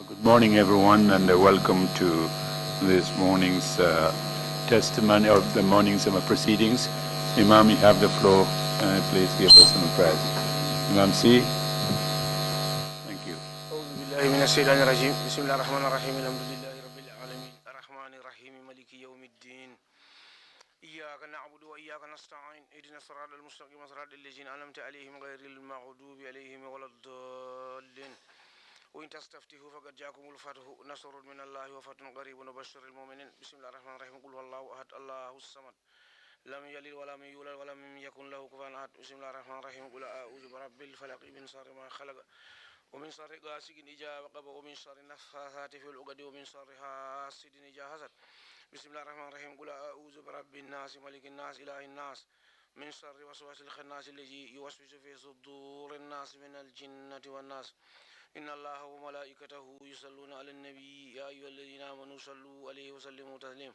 Good morning, everyone, and welcome to this morning's testimony of the morning's proceedings. Imam, you have the floor. Please give us some prayers. Imam C. Thank you. إياك نعبد وإياك نستعين اهدنا الصراط المستقيم صراط الذين أنعمت عليهم غير المغضوب عليهم ولا الضالين وإن تستفتحوا فقد جاءكم الفتح نصر من الله وفتح قريب وبشر المؤمنين بسم الله الرحمن الرحيم قل هو الله أحد الله الصمد لم يلد ولم يولد ولم يكن له كفوا أحد بسم الله الرحمن الرحيم قل أعوذ برب الفلق من شر ما خلق ومن شر غاسق إذا وقب ومن شر النفاثات في العقد ومن شر حاسد إذا حسد بسم الله الرحمن الرحيم قل أعوذ برب الناس ملك الناس إله الناس من شر وسواس الخناس الذي يوسوس في صدور الناس من الجنة والناس إن الله وملائكته يصلون على النبي يا أيها الذين آمنوا صلوا عليه وسلموا تسليما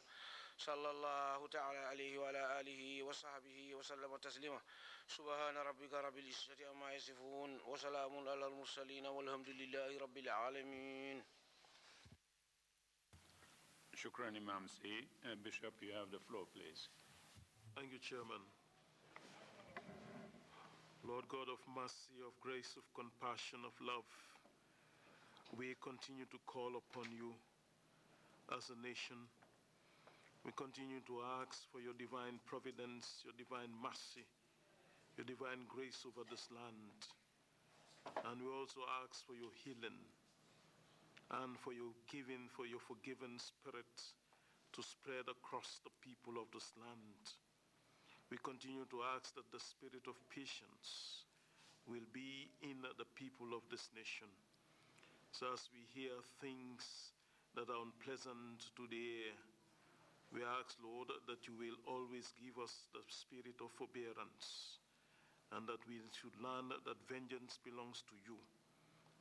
صلى الله تعالى عليه وعلى آله وصحبه وسلم تسليما سبحان ربك رب العزة عما يصفون وسلام على المرسلين والحمد لله رب العالمين. Shukran, Imam C. Bishop, you have the floor, please. Thank you, Chairman. Lord God of mercy, of grace, of compassion, of love, we continue to call upon you as a nation. We continue to ask for your divine providence, your divine mercy, your divine grace over this land. And we also ask for your healing and for your giving, for your forgiving spirit to spread across the people of this land. We continue to ask that the spirit of patience will be in the people of this nation. So as we hear things that are unpleasant today, we ask, Lord, that you will always give us the spirit of forbearance, and that we should learn that vengeance belongs to you,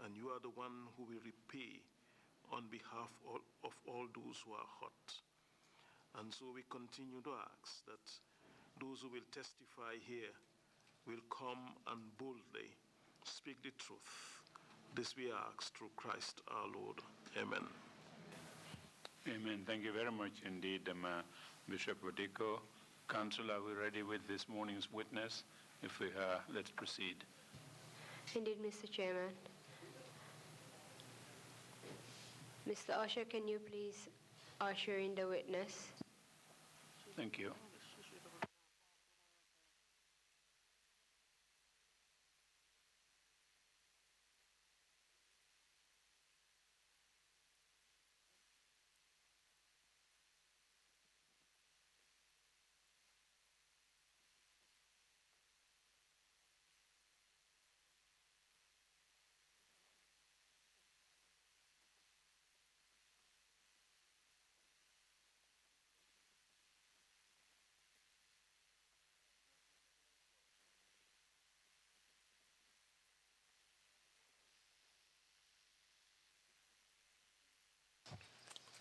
and you are the one who will repay on behalf of all those who are hurt. And so we continue to ask that those who will testify here will come and boldly speak the truth. This we ask through Christ our Lord. Amen. Amen. Thank you very much indeed, Bishop Wadiko. Council, are we ready with this morning's witness? If we are, let's proceed. Indeed, Mr. Chairman. Mr. Usher, can you please usher in the witness? Thank you.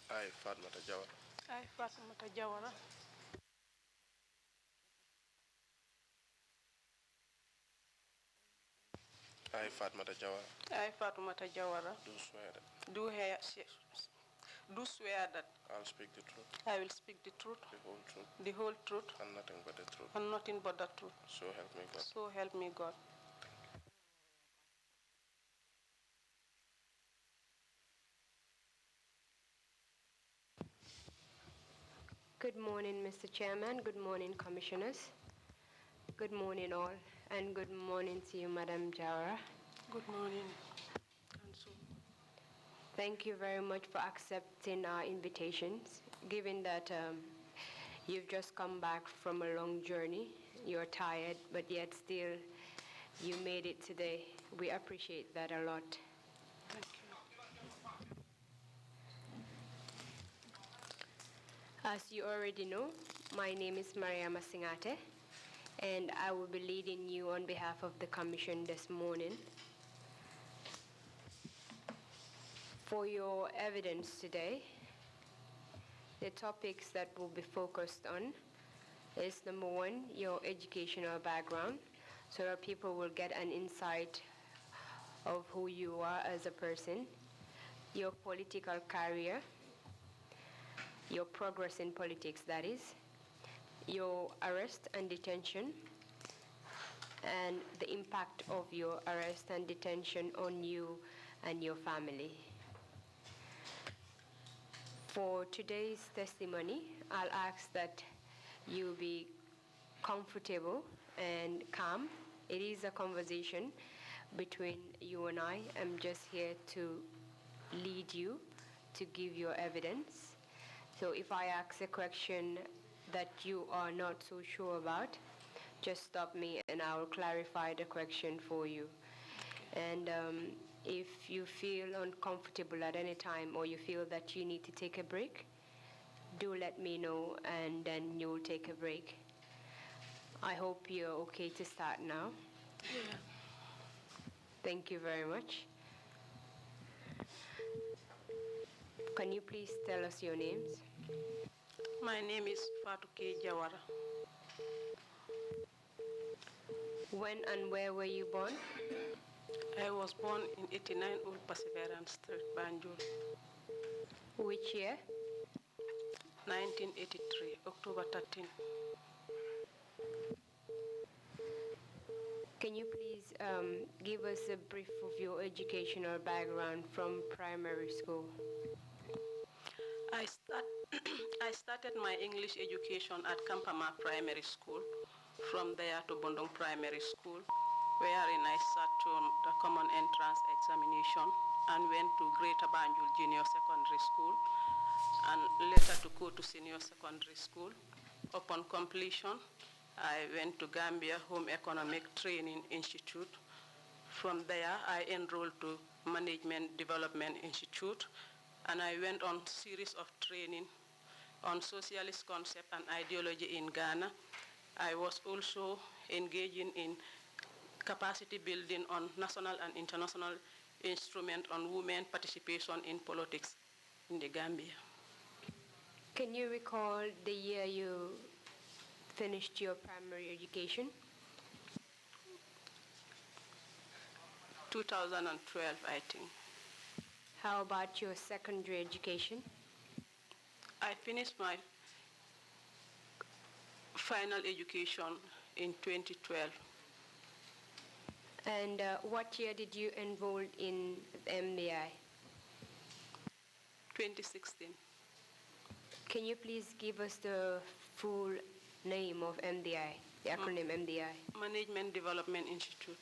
I, Fatoumatta Jawara. I, Fatoumatta Jawara. I, Fatoumatta Jawara. I, Fatoumatta Jawara. Do swear that I'll speak the truth, I will speak the truth, the whole truth, the whole truth, and nothing but the truth. and nothing but the truth. So help me God. So help me God. Good morning, Mr. Chairman. Good morning, Commissioners. Good morning, all. And good morning to you, Madam Jawara. Good morning, Council. Thank you very much for accepting our invitations. Given that you've just come back from a long journey, you're tired, but yet still you made it today. We appreciate that a lot. Thank you. As you already know, my name is Mariama Singate, and I will be leading you on behalf of the Commission this morning. For your evidence today, the topics that will be focused on is number one, your educational background, so that people will get an insight of who you are as a person. your political career, your progress in politics, that is, your arrest and detention, and the impact of your arrest and detention on you and your family. For today's testimony, I'll ask that you be comfortable and calm. It is a conversation between you and I. I'm just here to lead you to give your evidence. So if I ask a question that you are not so sure about, just stop me and I will clarify the question for you. And if you feel uncomfortable at any time or you feel that you need to take a break, do let me know and then you'll take a break. I hope you're okay to start now. Yeah. Thank you very much. Can you please tell us your names? My name is Fatoumatta Jawara. When and where were you born? I was born in 89 Old Perseverance Street, Banjul, Which year? 1983, October 13. Can you please give us a brief of your educational background from primary school? I started my English education at Kampama Primary School. From there to Bondong Primary School, wherein I sat on the common entrance examination and went to Greater Banjul Junior Secondary School and later to go to Senior Secondary School. Upon completion, I went to Gambia Home Economic Training Institute. From there, I enrolled to Management Development Institute, and I went on series of training on socialist concept and ideology in Ghana. I was also engaging in capacity building on national and international instrument on women participation in politics in the Gambia. Can you recall the year you finished your primary education? 2012, I think. How about your secondary education? I finished my final education in 2012. And what year did you enroll in MBI? 2016. Can you please give us the full name of MDI, the acronym MDI? Management Development Institute.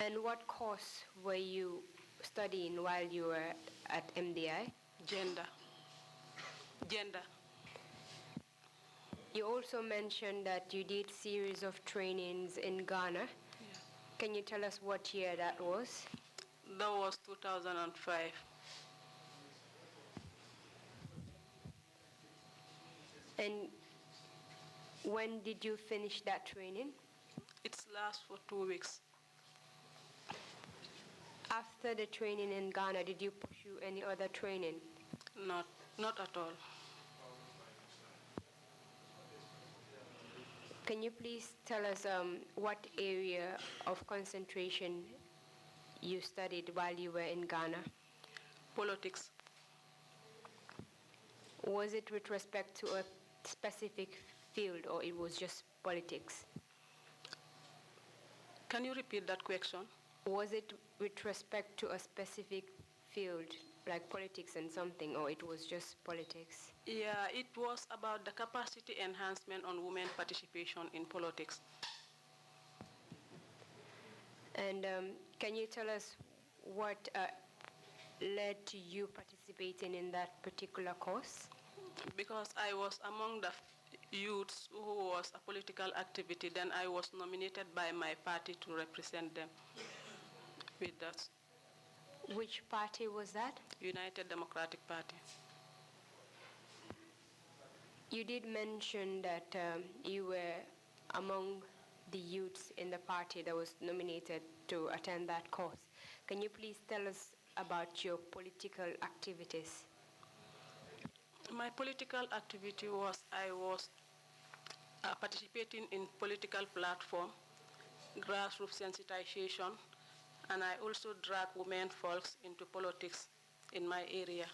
And what course were you studying while you were at MDI? Gender. You also mentioned that you did series of trainings in Ghana. Yeah. Can you tell us what year that was? That was 2005. And when did you finish that training? It lasts for 2 weeks. After the training in Ghana, did you pursue any other training? Not at all. Can you please tell us what area of concentration you studied while you were in Ghana? Politics. Was it with respect to a specific field or it was just politics? Can you repeat that question? Was it with respect to a specific field, like politics and something, or it was just politics? Yeah, it was about the capacity enhancement on women participation in politics. And can you tell us what led to you participating in that particular course? Because I was among the youths who was a political activity, then I was nominated by my party to represent them with that. Which party was that? United Democratic Party. You did mention that you were among the youths in the party that was nominated to attend that course. Can you please tell us about your political activities? My political activity was I was participating in political platform, grassroots sensitization, and I also drag women folks into politics in my area.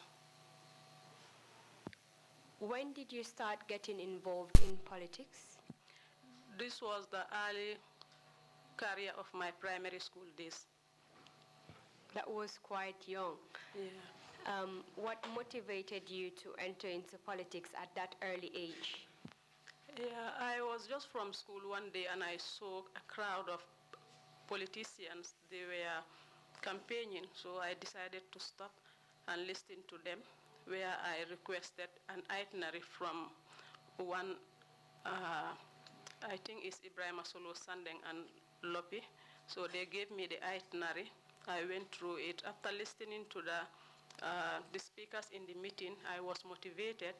When did you start getting involved in politics? This was the early career of my primary school days. That was quite young. Yeah. What motivated you to enter into politics at that early age? Yeah, I was just from school one day and I saw a crowd of politicians. They were campaigning, so I decided to stop and listen to them, where I requested an itinerary from one, I think it's Ibrahim Solo Sandeng and Lopi. So they gave me the itinerary. I went through it. After listening to the speakers in the meeting, I was motivated,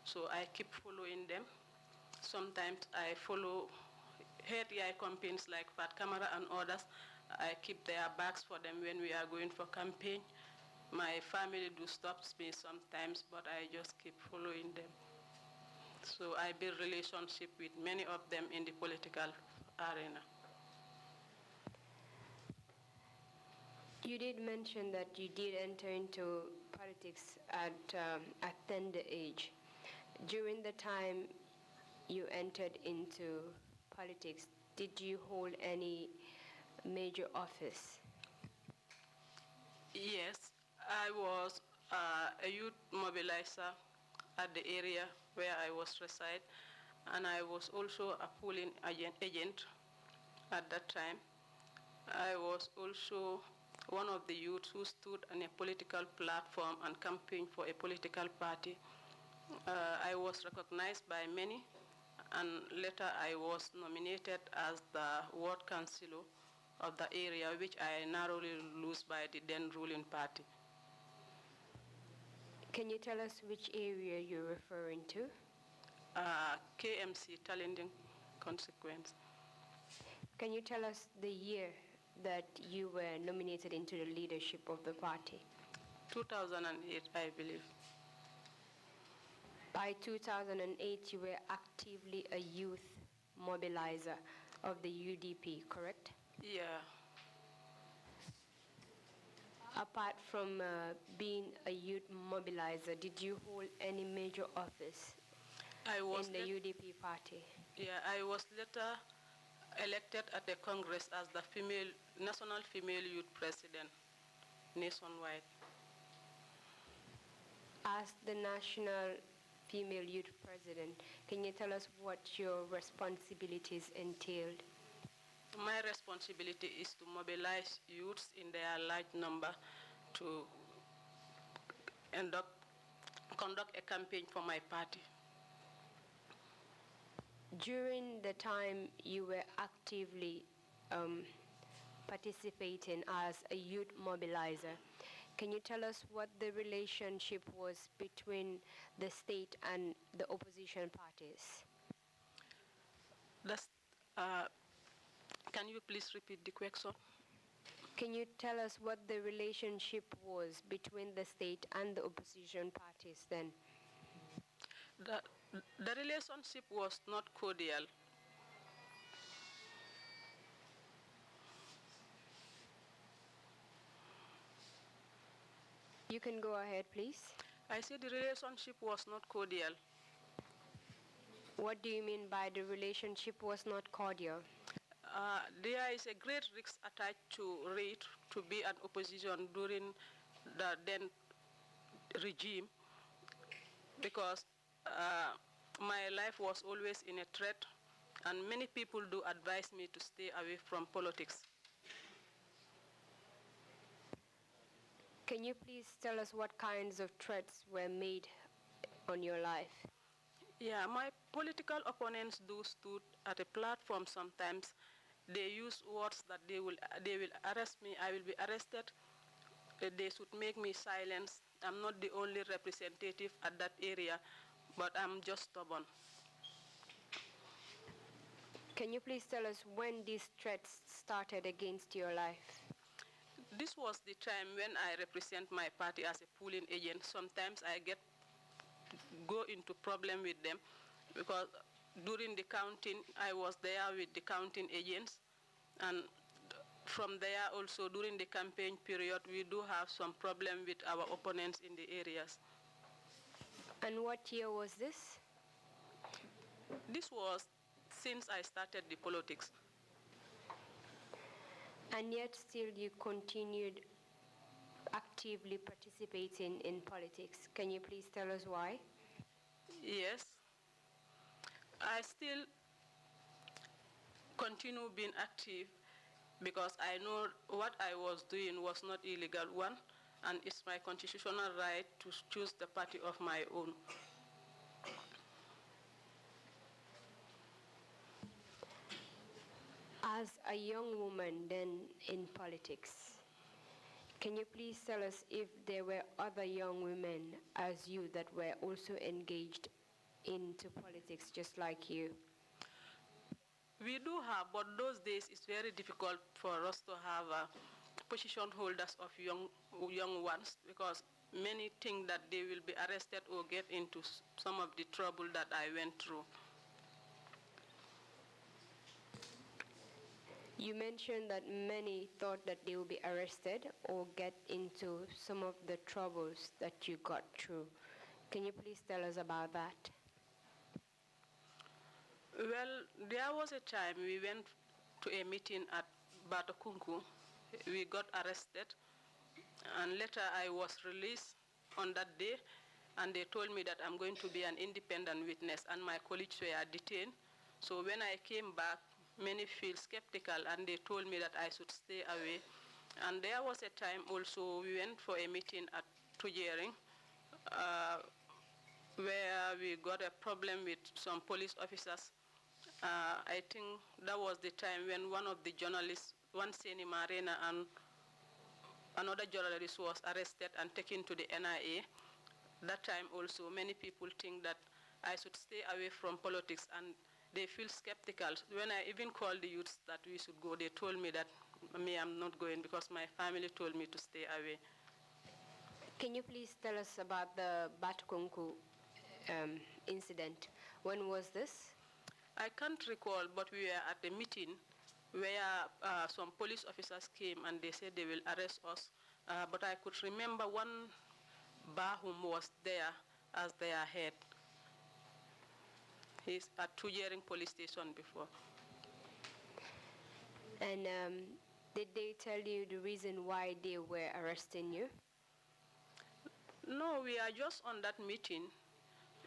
so I keep following them. Sometimes I follow area campaigns like Fatoumatta and others. I keep their bags for them when we are going for campaign. My family do stop me sometimes, but I just keep following them. So I build relationship with many of them in the political arena. You did mention that you did enter into politics at a tender age. During the time you entered into politics, did you hold any major office? Yes, I was a youth mobilizer at the area where I was reside, and I was also a polling agent at that time. I was also one of the youths who stood on a political platform and campaigned for a political party. I was recognized by many, and later I was nominated as the ward councillor of the area, which I narrowly lose by the then ruling party. Can you tell us which area you're referring to? KMC, Talending consequence. Can you tell us the year that you were nominated into the leadership of the party? 2008, I believe. By 2008, you were actively a youth mobilizer of the UDP, correct? Yeah. Apart from being a youth mobilizer, did you hold any major office in the UDP party? Yeah, I was later elected at the Congress as the National Female Youth President nationwide. As the National Female Youth President, can you tell us what your responsibilities entailed? My responsibility is to mobilize youths in their large number to conduct a campaign for my party. During the time you were actively participating as a youth mobilizer, can you tell us what the relationship was between the state and the opposition parties? Can you please repeat the question? Can you tell us what the relationship was between the state and the opposition parties then? The relationship was not cordial. You can go ahead, please. I said the relationship was not cordial. What do you mean by the relationship was not cordial? There is a great risk attached to it to be an opposition during the then regime, because my life was always in a threat, and many people do advise me to stay away from politics. Can you please tell us what kinds of threats were made on your life? Yeah, my political opponents do stood at a platform sometimes. They use words that they will arrest me, I will be arrested. They should make me silence. I'm not the only representative at that area, but I'm just stubborn. Can you please tell us when these threats started against your life? This was the time when I represent my party as a polling agent. Sometimes I go into problem with them, because during the counting, I was there with the counting agents, and from there also during the campaign period, we do have some problem with our opponents in the areas. And what year was this? This was since I started the politics. And yet still you continued actively participating in politics. Can you please tell us why? Yes. I still continue being active because I know what I was doing was not illegal, one, and it's my constitutional right to choose the party of my own. As a young woman then in politics, can you please tell us if there were other young women as you that were also engaged into politics just like you? We do have, but those days it's very difficult for us to have position holders of young ones because many think that they will be arrested or get into some of the trouble that I went through. You mentioned that many thought that they will be arrested or get into some of the troubles that you got through. Can you please tell us about that? Well, there was a time we went to a meeting at Batakunku. We got arrested, and later I was released on that day, and they told me that I'm going to be an independent witness, and my colleagues were detained. So when I came back, many feel skeptical, and they told me that I should stay away. And there was a time also we went for a meeting at Tujering, where we got a problem with some police officers. I think that was the time when one of the journalists, one Seni Marina, and another journalist was arrested and taken to the NIA. That time also, many people think that I should stay away from politics, and they feel skeptical. When I even called the youths that we should go, they told me that I'm not going because my family told me to stay away. Can you please tell us about the Batakunku incident? When was this? I can't recall, but we were at a meeting where some police officers came and they said they will arrest us. But I could remember one Bahum was there as their head. He's at Tujering police station before. And did they tell you the reason why they were arresting you? No, we are just on that meeting.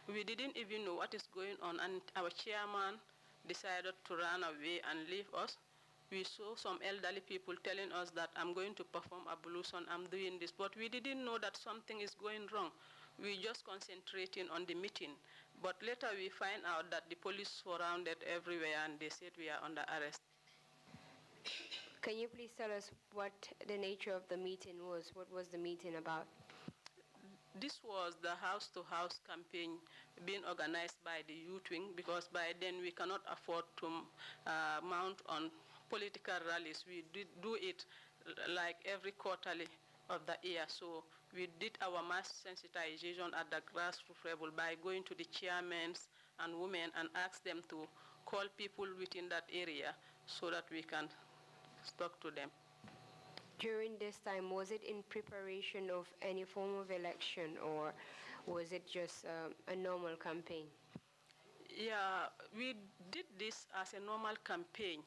We didn't even know what is going on, and our chairman decided to run away and leave us. We saw some elderly people telling us that I'm going to perform ablution, I'm doing this, but we didn't know that something is going wrong. We just concentrating on the meeting. But later we find out that the police surrounded everywhere and they said we are under arrest. Can you please tell us what the nature of the meeting was? What was the meeting about? This was the house-to-house campaign being organized by the youth wing because by then we cannot afford to mount on political rallies. We do it like every quarterly of the year. So we did our mass sensitization at the grassroots level by going to the chairmen and women and ask them to call people within that area so that we can talk to them. During this time, was it in preparation of any form of election, or was it just a normal campaign? Yeah, we did this as a normal campaign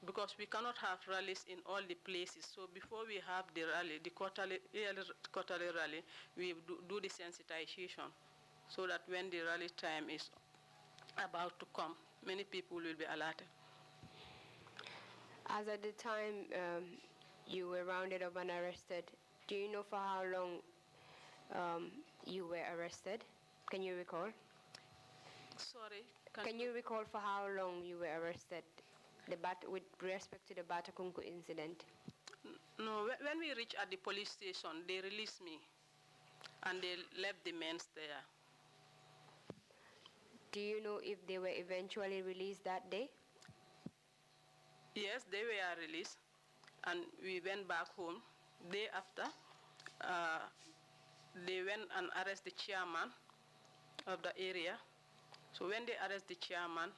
because we cannot have rallies in all the places. So before we have the rally, the quarterly rally, we do the sensitization so that when the rally time is about to come, many people will be alerted. As at the time you were rounded up and arrested, do you know for how long you were arrested? Can you recall? Sorry? Can you recall for how long you were arrested with respect to the Batakunku incident? No, when we reached at the police station, they released me and they left the men there. Do you know if they were eventually released that day? Yes, they were released, and we went back home. Day after, they went and arrested the chairman of the area. So when they arrested the chairman,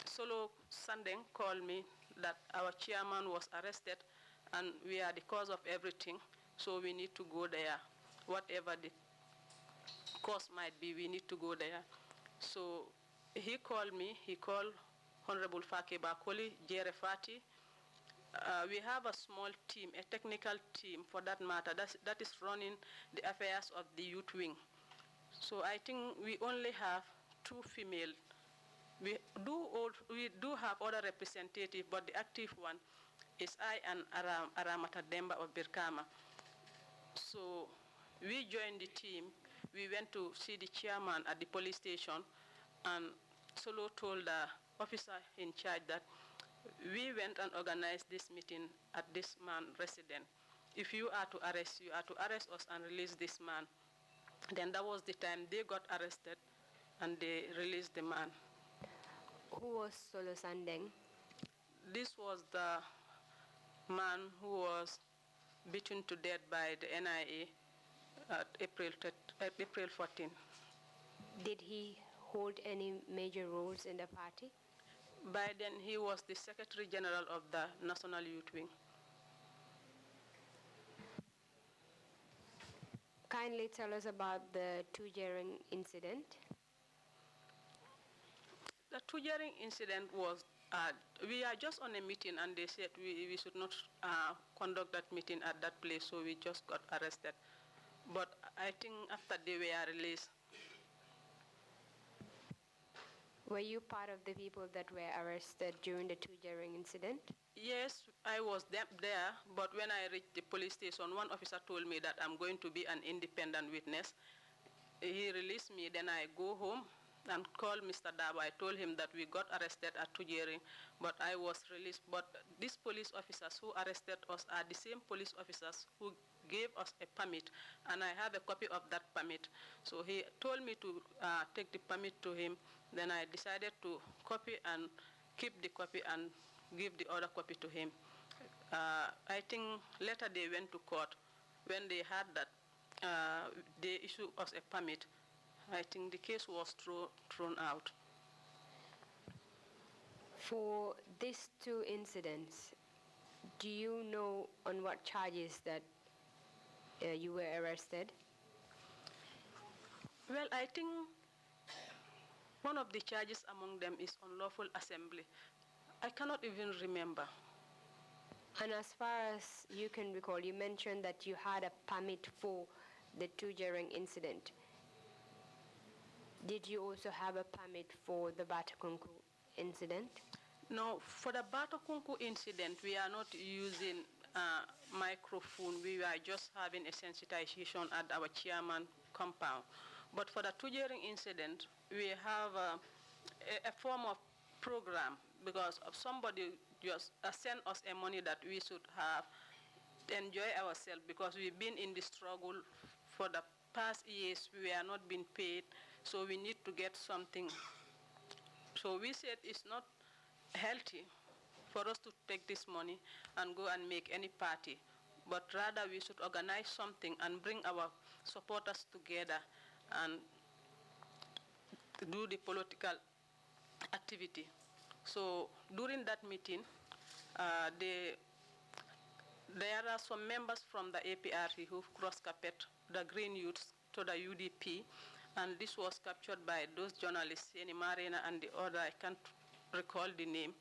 Solo Sandeng called me that our chairman was arrested and we are the cause of everything, so we need to go there. Whatever the cause might be, we need to go there. So he called me, he called Honorable Fake Bakoli, Jere Fati. We have a small team, a technical team for that matter, that is running the affairs of the youth wing. So I think we only have 2 female. We do have other representatives, but the active one is I and Aramata Demba of Birkama. So we joined the team. We went to see the chairman at the police station, and Solo told the officer in charge that we went and organized this meeting at this man's residence. If you are to arrest, you are to arrest us and release this man. Then that was the time they got arrested and they released the man. Who was Solo Sandeng? This was the man who was beaten to death by the NIA at April 14. Did he hold any major roles in the party? By then, he was the Secretary General of the National Youth Wing. Kindly tell us about the Tujering incident. The Tujering incident was, we are just on a meeting and they said we should not conduct that meeting at that place, so we just got arrested. But I think after they were released. Were you part of the people that were arrested during the Tujering incident? Yes, I was there, but when I reached the police station, one officer told me that I'm going to be an independent witness. He released me, then I go home and called Mr. Dabo. I told him that we got arrested at Tujering, but I was released. But these police officers who arrested us are the same police officers who gave us a permit, and I have a copy of that permit. So he told me to take the permit to him. Then I decided to copy and keep the copy and give the other copy to him. I think later they went to court. When they had that, they issued us a permit. I think the case was thrown out. For these 2 incidents, do you know on what charges that you were arrested? Well, I think one of the charges among them is unlawful assembly. I cannot even remember. And as far as you can recall, you mentioned that you had a permit for the Tujering incident. Did you also have a permit for the Batakunku incident? No, for the Batakunku incident, we are not using microphone. We were just having a sensitization at our chairman compound. But for the Tujering incident, we have a form of program because of somebody just sent us a money that we should have enjoy ourselves because we've been in the struggle for the past years. We are not being paid, so we need to get something. So we said it's not healthy for us to take this money and go and make any party, but rather we should organize something and bring our supporters together and do the political activity. So during that meeting, there are some members from the APRC who've cross-carpet the Green Youths to the UDP, and this was captured by those journalists, Yeni Marina and the other, I can't recall the name.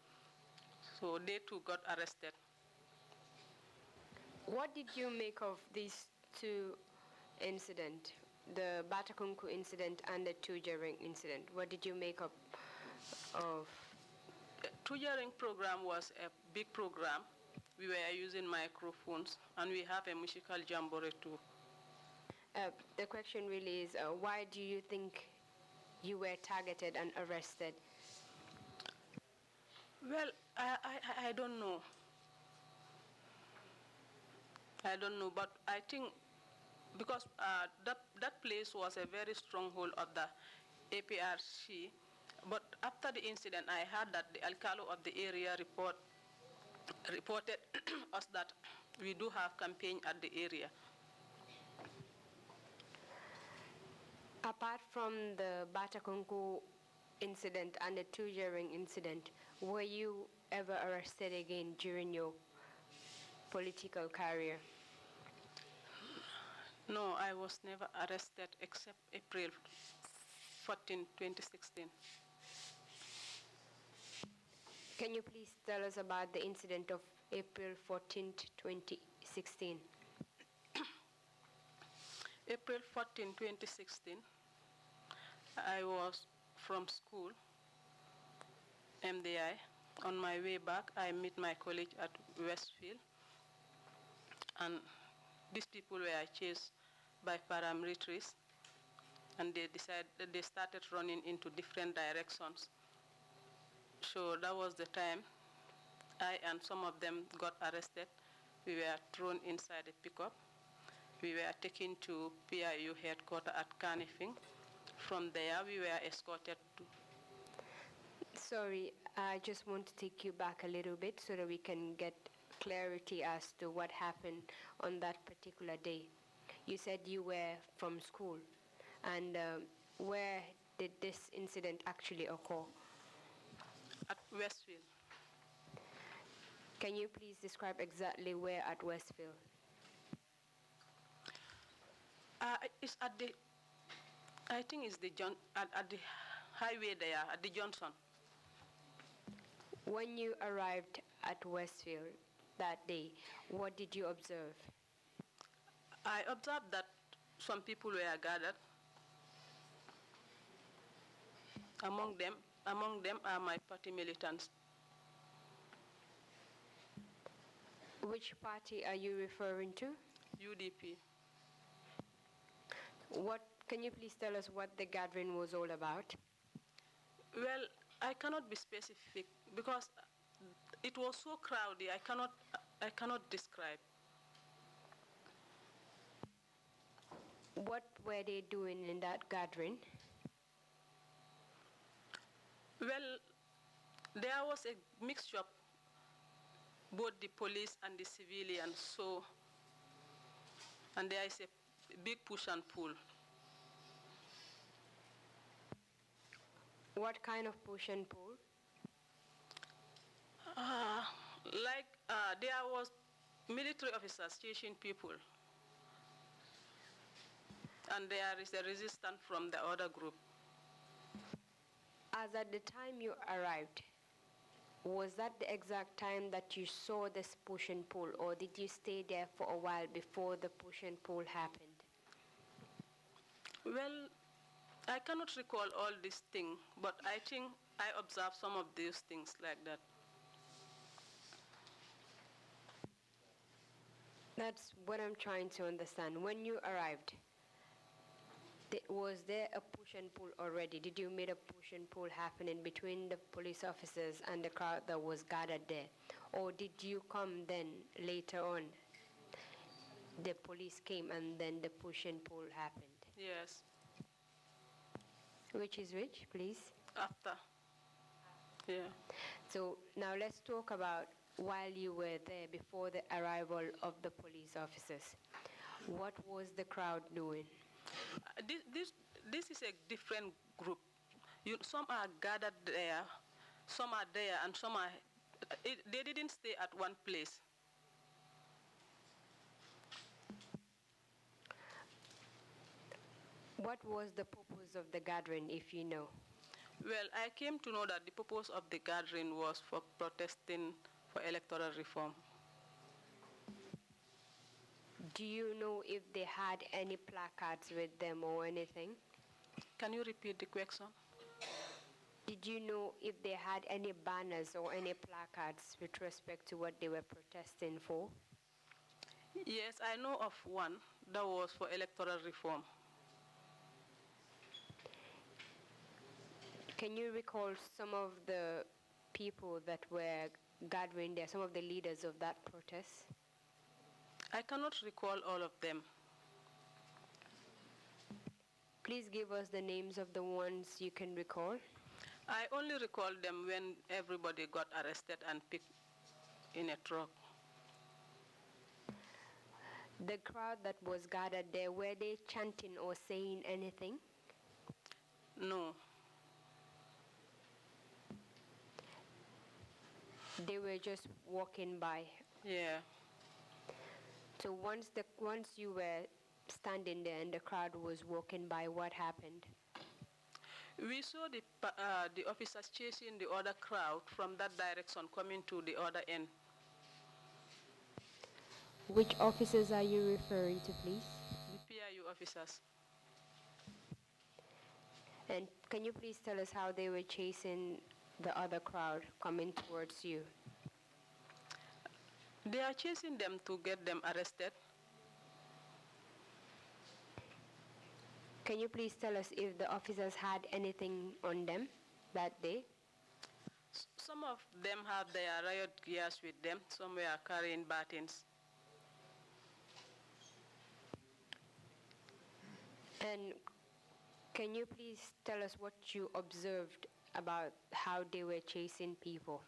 So they too got arrested. What did you make of these 2 incidents, the Batakunku incident and the Tujering incident? What did you make of? The Tujering program was a big program. We were using microphones, and we have a musical jamboree too. The question really is, why do you think you were targeted and arrested? Well, I don't know. I don't know, but I think because that place was a very stronghold of the APRC, but after the incident, I heard that the alcalde of the area reported us that we do have campaign at the area. Apart from the Batakunku incident and the 2 Jawara incident, were you ever arrested again during your political career? No, I was never arrested except April 14, 2016. Can you please tell us about the incident of April 14th, 2016? April 14, 2016, I was from school, MDI. On my way back, I meet my colleague at Westfield, and these people were chased by paramilitaries, and they started running into different directions. So that was the time I and some of them got arrested. We were thrown inside a pickup. We were taken to PIU headquarters at Kanifing. From there, we were escorted to... Sorry, I just want to take you back a little bit so that we can get clarity as to what happened on that particular day. You said you were from school, and where did this incident actually occur? At Westfield. Can you please describe exactly where at Westfield? It's at the... I think it's at the highway there, at the Johnson. When you arrived at Westfield that day, what did you observe? I observed that some people were gathered. Among them are my party militants. Which party are you referring to? UDP. Can you please tell us what the gathering was all about? Well, I cannot be specific because it was so crowded. I cannot describe. What were they doing in that gathering? Well, there was a mixture of both the police and the civilians, and there is a big push and pull. What kind of push and pull? There was military officers chasing people, and there is a resistance from the other group. As at the time you arrived, was that the exact time that you saw this push and pull, or did you stay there for a while before the push and pull happened? Well, I cannot recall all these things, but I think I observed some of these things like that. That's what I'm trying to understand. When you arrived, was there a push and pull already? Did you meet a push and pull happening between the police officers and the crowd that was gathered there? Or did you come then later on? The police came and then the push and pull happened? Yes. Which is which, please? After. Yeah. So now let's talk about while you were there before the arrival of the police officers. What was the crowd doing? This is a different group. Some are gathered there, some are there, and some are... they didn't stay at one place. What was the purpose of the gathering, if you know? Well, I came to know that the purpose of the gathering was for protesting for electoral reform. Do you know if they had any placards with them or anything? Can you repeat the question? Did you know if they had any banners or any placards with respect to what they were protesting for? Yes, I know of one that was for electoral reform. Can you recall some of the people that were gathering there, some of the leaders of that protest? I cannot recall all of them. Please give us the names of the ones you can recall. I only recall them when everybody got arrested and picked in a truck. The crowd that was gathered there, were they chanting or saying anything? No. They were just walking by. Yeah. So once you were standing there and the crowd was walking by, what happened? We saw the officers chasing the other crowd from that direction coming to the other end. Which officers are you referring to, please? The PIU officers. And can you please tell us how they were chasing the other crowd coming towards you? They are chasing them to get them arrested. Can you please tell us if the officers had anything on them that day? Some of them have their riot gears with them. Some were carrying batons. And can you please tell us what you observed about how they were chasing people?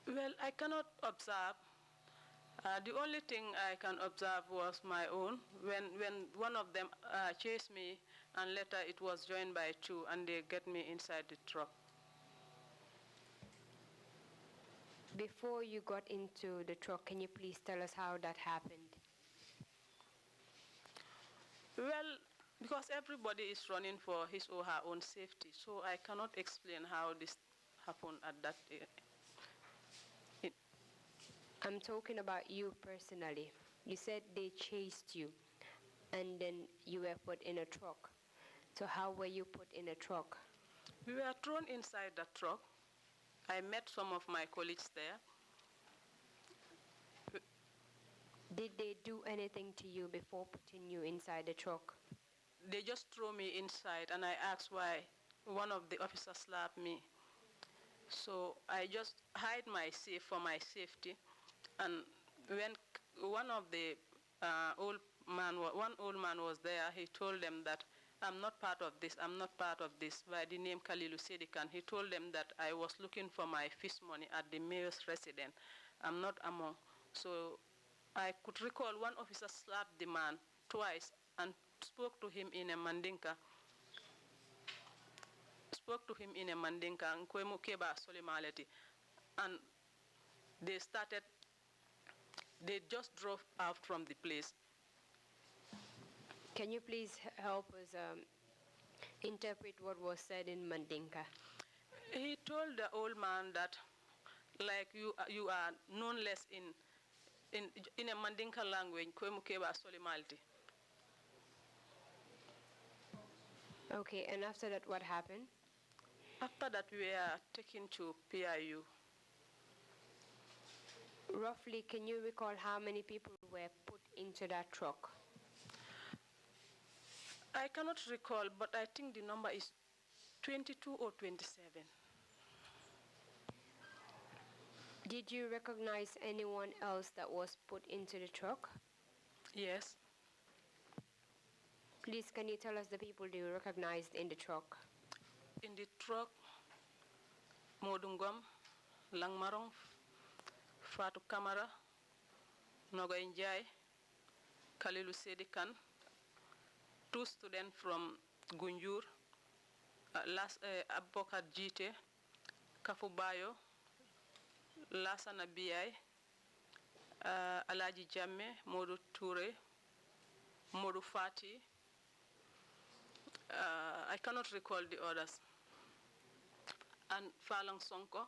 Well, I cannot observe. The only thing I can observe was my own. When one of them chased me, and later it was joined by two, and they get me inside the truck. Before you got into the truck, can you please tell us how that happened? Well, because everybody is running for his or her own safety, so I cannot explain how this happened at that. I'm talking about you personally. You said they chased you, and then you were put in a truck. So how were you put in a truck? We were thrown inside the truck. I met some of my colleagues there. Did they do anything to you before putting you inside the truck? They just threw me inside, and I asked why. One of the officers slapped me. So I just hide my safe for my safety. And when one of the one old man was there, he told them that I'm not part of this, I'm not part of this, by the name Kalilu Sedikan. He told them that I was looking for my fish money at the mayor's residence. I'm not among. So I could recall one officer slapped the man twice and spoke to him in a Mandinka. And they just drove out from the place. Can you please help us interpret what was said in Mandinka? He told the old man that, like you are known less in a Mandinka language, Okay, and after that, what happened? After that, we were taken to PIU. Roughly, can you recall how many people were put into that truck? I cannot recall, but I think the number is 22 or 27. Did you recognize anyone else that was put into the truck? Yes. Please, can you tell us the people you recognized in the truck? In the truck, Modungom, Langmarong, Fatou Kamara, Nogoy Njai, Kalilu Sedikan, two students from Gunjur, Abokar Jite, Kafubayo, Lasana Biai, Alaji Jamme, Modu Toure, Modu Fati. I cannot recall the others. And Falang Sonko.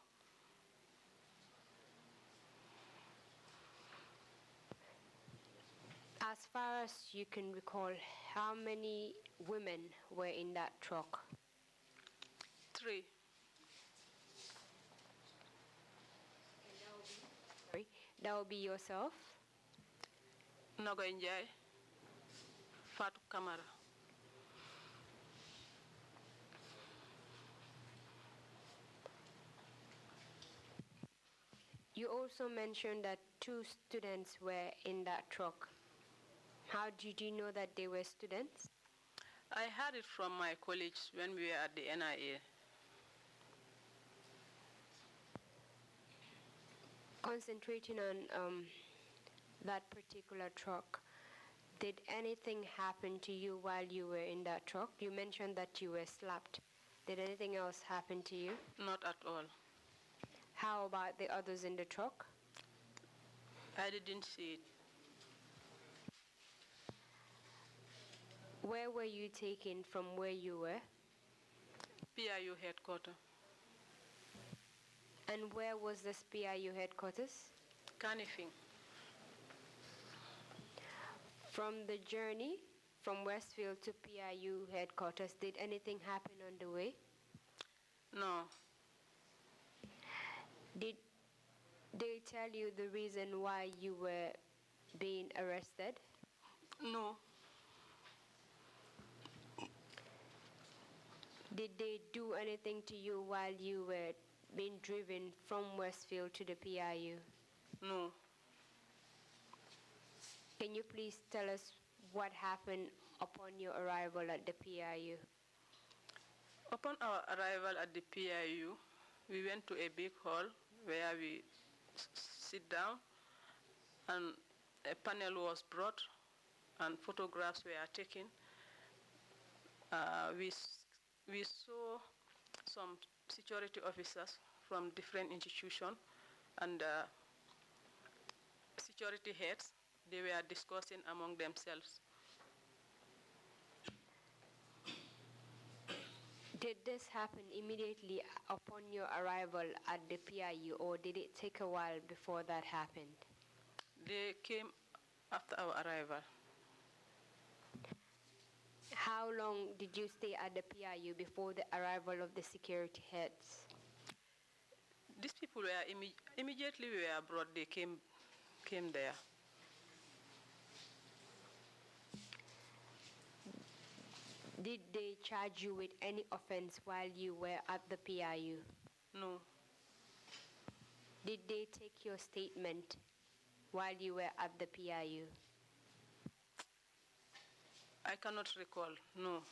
As far as you can recall, how many women were in that truck? 3. Sorry, that would be yourself? Nogoy Njai, Fatou Kamara. You also mentioned that 2 students were in that truck. How did you know that they were students? I heard it from my colleagues when we were at the NIA. Concentrating on that particular truck, did anything happen to you while you were in that truck? You mentioned that you were slapped. Did anything else happen to you? Not at all. How about the others in the truck? I didn't see it. Where were you taken from where you were? PIU headquarters. And where was this PIU headquarters? Canifing. From the journey from Westfield to PIU headquarters, did anything happen on the way? No. Did they tell you the reason why you were being arrested? No. Did they do anything to you while you were being driven from Westfield to the PIU? No. Can you please tell us what happened upon your arrival at the PIU? Upon our arrival at the PIU, we went to a big hall where we sit down, and a panel was brought and photographs were taken. We saw some security officers from different institutions and security heads. They were discussing among themselves. Did this happen immediately upon your arrival at the PIU, or did it take a while before that happened? They came after our arrival. How long did you stay at the PIU before the arrival of the security heads? These people were immediately we were brought, they came there. Did they charge you with any offense while you were at the PIU? No. Did they take your statement while you were at the PIU? I cannot recall, no.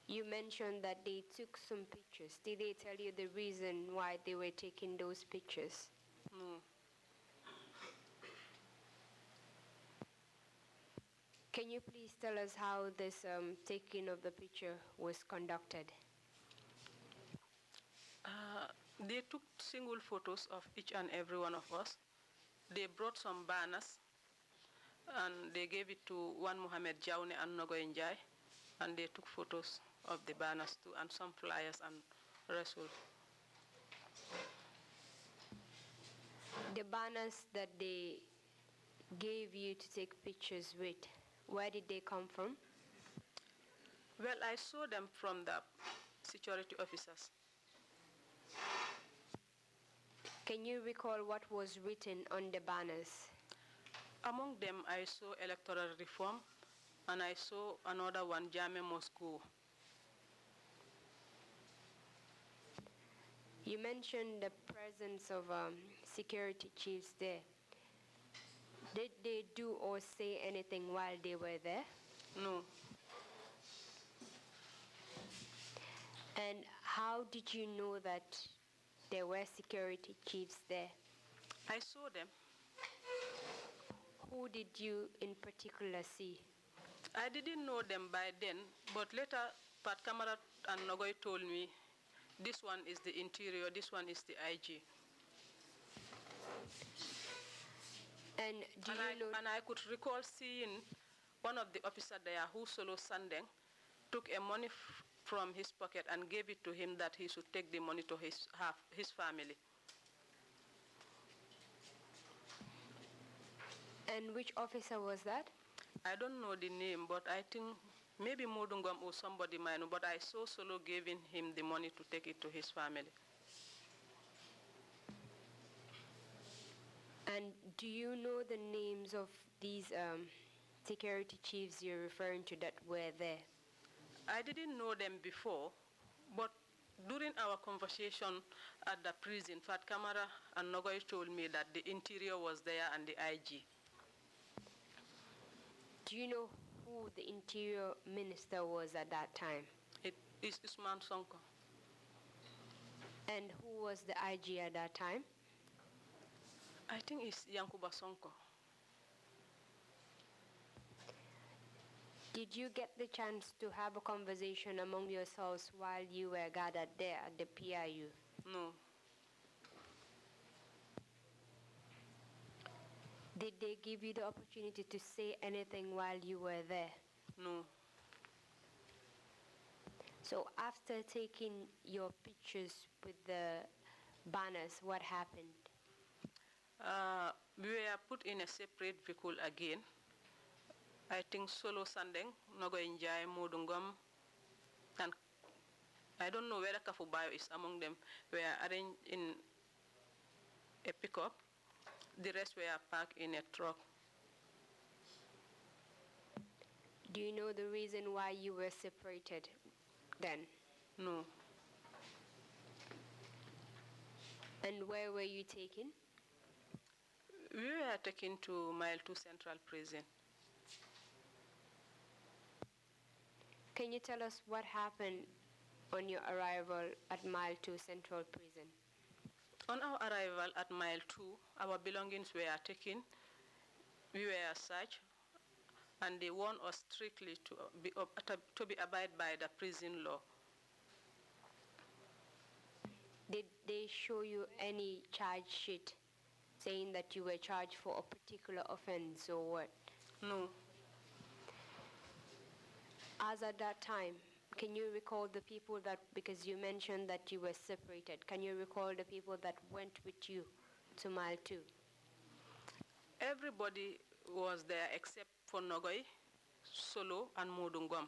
You mentioned that they took some pictures. Did they tell you the reason why they were taking those pictures? No. Can you please tell us how this taking of the picture was conducted? They took single photos of each and every one of us. They brought some banners and they gave it to one Mohammed Jaune and Nogoy Njai, and they took photos of the banners too, and some flyers and Rasul. The banners that they gave you to take pictures with, where did they come from? Well, I saw them from the security officers. Can you recall what was written on the banners? Among them, I saw electoral reform, and I saw another one, Jame Moscow. You mentioned the presence of security chiefs there. Did they do or say anything while they were there? No. And how did you know that there were security chiefs there? I saw them. Who did you in particular see? I didn't know them by then, but later Pat Kamarat and Nogoy told me, this one is the interior, this one is the IG. And and I could recall seeing one of the officers there who solo Sandeng took a money from his pocket and gave it to him that he should take the money to his family. And which officer was that? I don't know the name, but I think maybe Modungam or somebody might know, but I saw Solo giving him the money to take it to his family. And do you know the names of these security chiefs you're referring to that were there? I didn't know them before, but during our conversation at the prison, Fat Kamara and Nogoy told me that the interior was there and the IG. Do you know who the interior minister was at that time? It is Usman Sonko. And who was the IG at that time? I think it's Yankuba Sonko. Did you get the chance to have a conversation among yourselves while you were gathered there at the PIU? No. Did they give you the opportunity to say anything while you were there? No. So after taking your pictures with the banners, what happened? We were put in a separate vehicle again. I think Solo Sandeng, Nogo Njai, Modungom, and I don't know whether Kafubayo is among them. We are arranged in a pickup. The rest were parked in a truck. Do you know the reason why you were separated then? No. And where were you taken? We were taken to Mile 2 Central Prison. Can you tell us what happened on your arrival at Mile 2 Central Prison? On our arrival at Mile 2, our belongings were taken. We were searched, and they warned us strictly to be abide by the prison law. Did they show you any charge sheet saying that you were charged for a particular offense or what? No. As at that time, can you recall the people that, because you mentioned that you were separated, can you recall the people that went with you to Mile 2? Everybody was there except for Nogoi, Solo, and Modungom.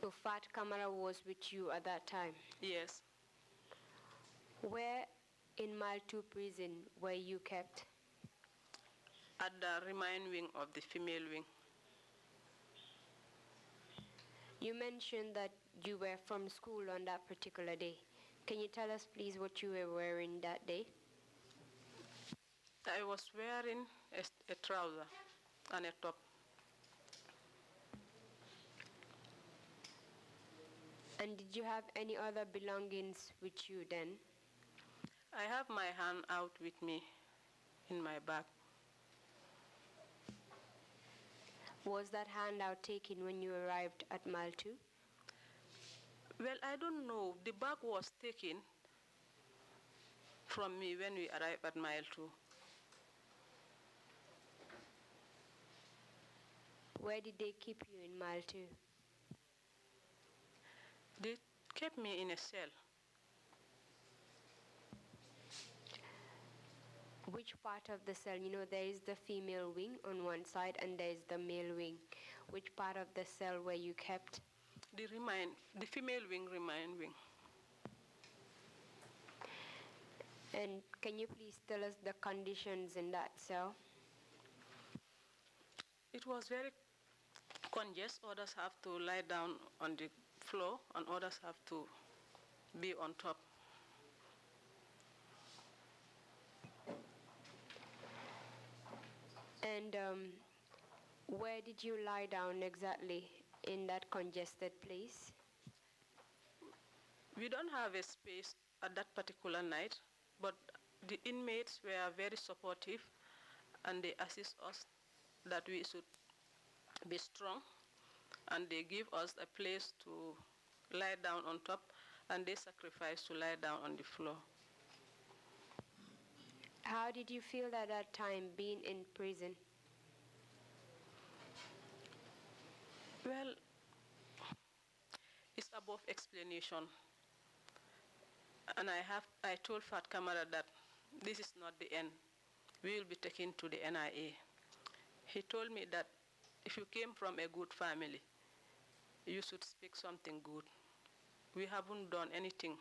So Fat Kamara was with you at that time? Yes. Where in Mile 2 prison were you kept? At the remain wing of the female wing. You mentioned that you were from school on that particular day. Can you tell us please what you were wearing that day? I was wearing a trouser and a top. And did you have any other belongings with you then? I have my hand out with me in my bag. Was that handout taken when you arrived at Mile 2? Well, I don't know. The bag was taken from me when we arrived at Mile 2. Where did they keep you in Mile 2? They kept me in a cell. Which part of the cell? You know, there is the female wing on one side and there is the male wing. Which part of the cell were you kept? The female wing remain wing. And can you please tell us the conditions in that cell? It was very congested. Others have to lie down on the floor and others have to be on top. And where did you lie down exactly in that congested place? We don't have a space at that particular night, but the inmates were very supportive and they assist us that we should be strong, and they give us a place to lie down on top and they sacrifice to lie down on the floor. How did you feel at that time being in prison? Well, it's above explanation. And I told Fat Kamara that this is not the end. We will be taken to the NIA. He told me that if you came from a good family, you should speak something good. We haven't done anything.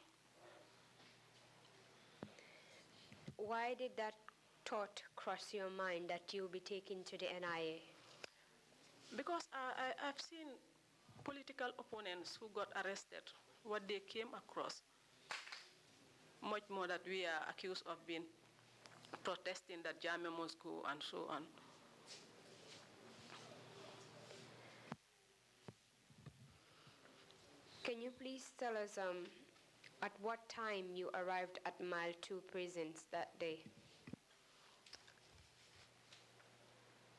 Why did that thought cross your mind that you'll be taken to the NIA? Because I've seen political opponents who got arrested, what they came across, much more that we are accused of being protesting that Jammeh must go and so on. Can you please tell us at what time you arrived at Mile 2 prisons that day?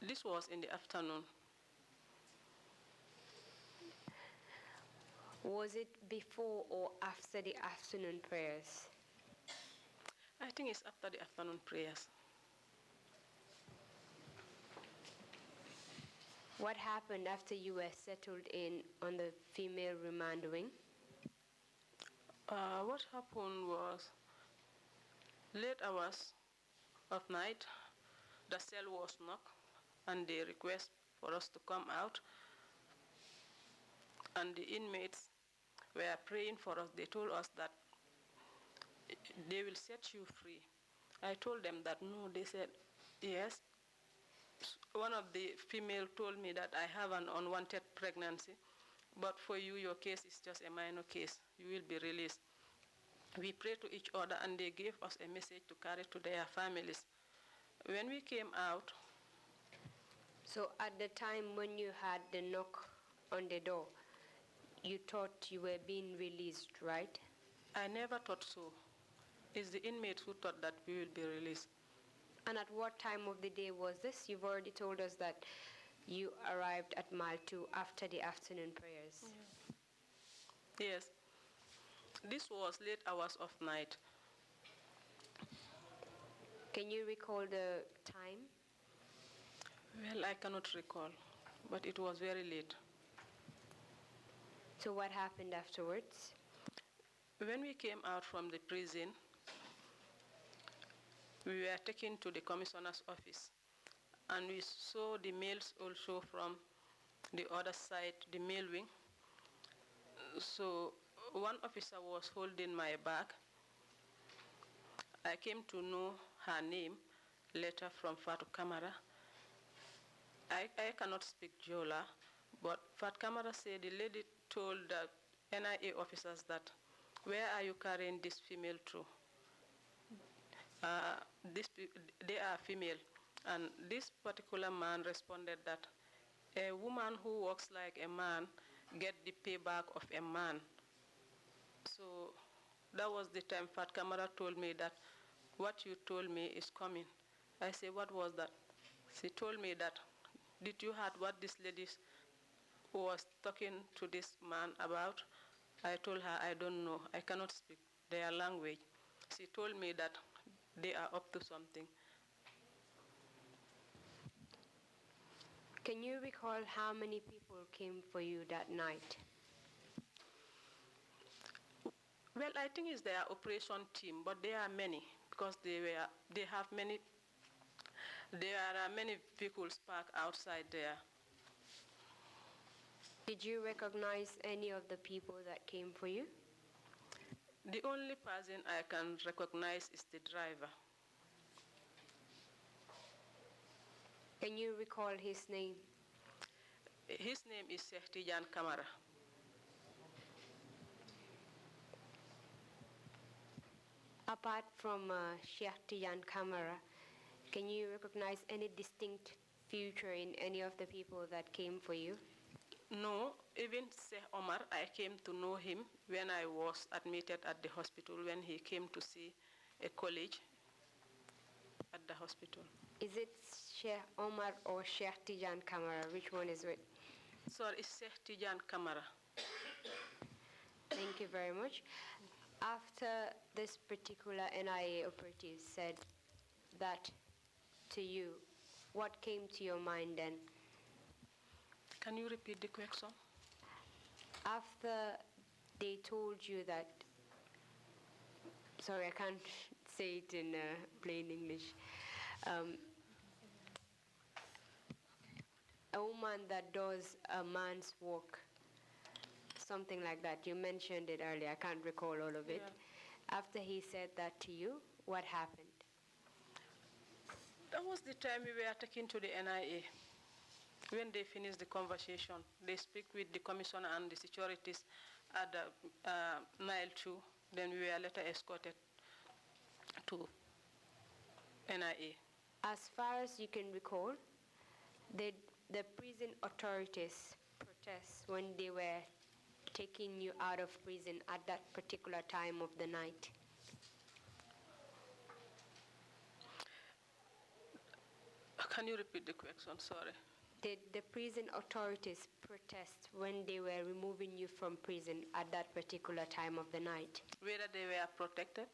This was in the afternoon. Was it before or after the afternoon prayers? I think it's after the afternoon prayers. What happened after you were settled in on the female remand wing? What happened was late hours of night, the cell was knocked and they request for us to come out, and the inmates were praying for us. They told us that they will set you free. I told them that no. They said yes. One of the female told me that I have an unwanted pregnancy, but for you, your case is just a minor case. You will be released. We prayed to each other, and they gave us a message to carry to their families. When we came out, So at the time when you had the knock on the door, you thought you were being released, right? I never thought so. It's the inmates who thought that we will be released. And at what time of the day was this? You've already told us that you arrived at Mile 2 after the afternoon prayers. Yes. This was late hours of night. Can you recall the time? Well, I cannot recall, but it was very late. So what happened afterwards? When we came out from the prison, we were taken to the commissioner's office, and we saw the males also from the other side, the male wing. So one officer was holding my bag. I came to know her name later from Fatoumatta. I cannot speak Jola, but Fatoumatta said the lady told the NIA officers that, where are you carrying this female to? They are female. And this particular man responded that a woman who walks like a man get the payback of a man. So that was the time Fatoumatta told me that what you told me is coming. I said, what was that? She told me that, did you hear what this lady was talking to this man about? I told her, I don't know. I cannot speak their language. She told me that they are up to something. Can you recall how many people came for you that night? Well, I think it's their operation team, but there are many because there are many vehicles parked outside there. Did you recognize any of the people that came for you? The only person I can recognize is the driver. Can you recall his name? His name is Tijan Kamara. Apart from Sheikh Tijan Kamara, can you recognize any distinct feature in any of the people that came for you? No, even Sheikh Omar, I came to know him when I was admitted at the hospital, when he came to see a colleague at the hospital. Is it Sheikh Omar or Sheikh Tijan Kamara? Which one is it? Sorry, it's Sheikh Tijan Kamara. Thank you very much. After this particular NIA operative said that to you, what came to your mind then? Can you repeat the question? After they told you that, sorry, I can't say it in plain English. A woman that does a man's work, something like that. You mentioned it earlier. I can't recall all of it. Yeah. After he said that to you, what happened? That was the time we were taken to the NIA. When they finished the conversation, they speak with the commissioner and the securities at the Nile 2. Then we were later escorted to NIA. As far as you can recall, did the prison authorities protest when they were taking you out of prison at that particular time of the night? Can you repeat the question? Sorry. Did the prison authorities protest when they were removing you from prison at that particular time of the night? Whether they were protected?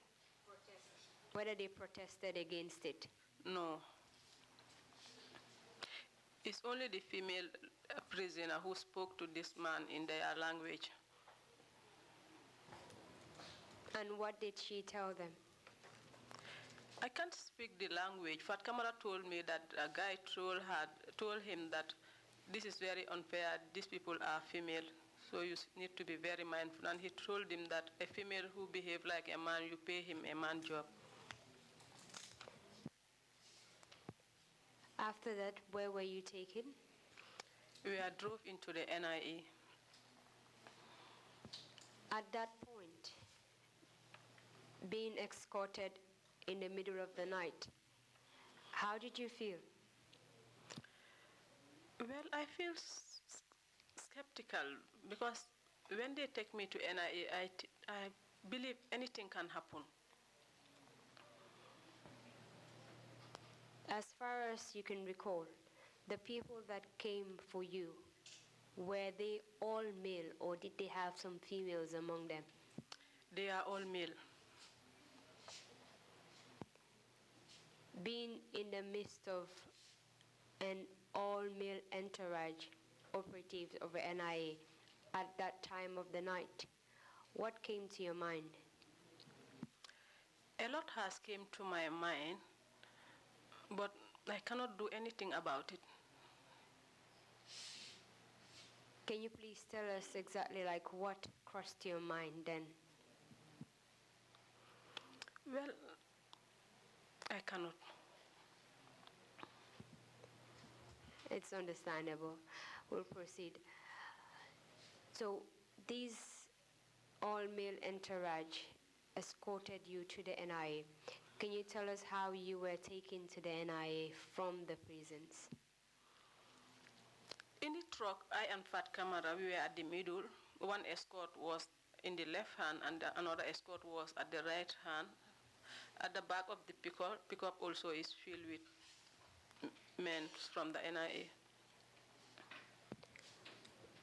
Whether they protested against it? No. It's only the female prisoner who spoke to this man in their language. And what did she tell them? I can't speak the language. Fatoumatta told me that a guy told him that this is very unfair, these people are female, so you need to be very mindful. And he told him that a female who behaves like a man, you pay him a man job. After that, where were you taken? We were drove into the NIA. At that point, being escorted in the middle of the night, how did you feel? Well, I feel skeptical because when they take me to NIA, I believe anything can happen. As far as you can recall, the people that came for you, were they all male or did they have some females among them? They are all male. Being in the midst of an all-male entourage, operatives of the NIA, at that time of the night, what came to your mind? A lot has came to my mind, but I cannot do anything about it. Can you please tell us exactly like what crossed your mind then? Well, I cannot. It's understandable. We'll proceed. So these all-male entourage escorted you to the NIA. Can you tell us how you were taken to the NIA from the prisons? In the truck, I and Fatoumatta, we were at the middle. One escort was in the left hand and another escort was at the right hand. At the back of the pickup also is filled with men from the NIA.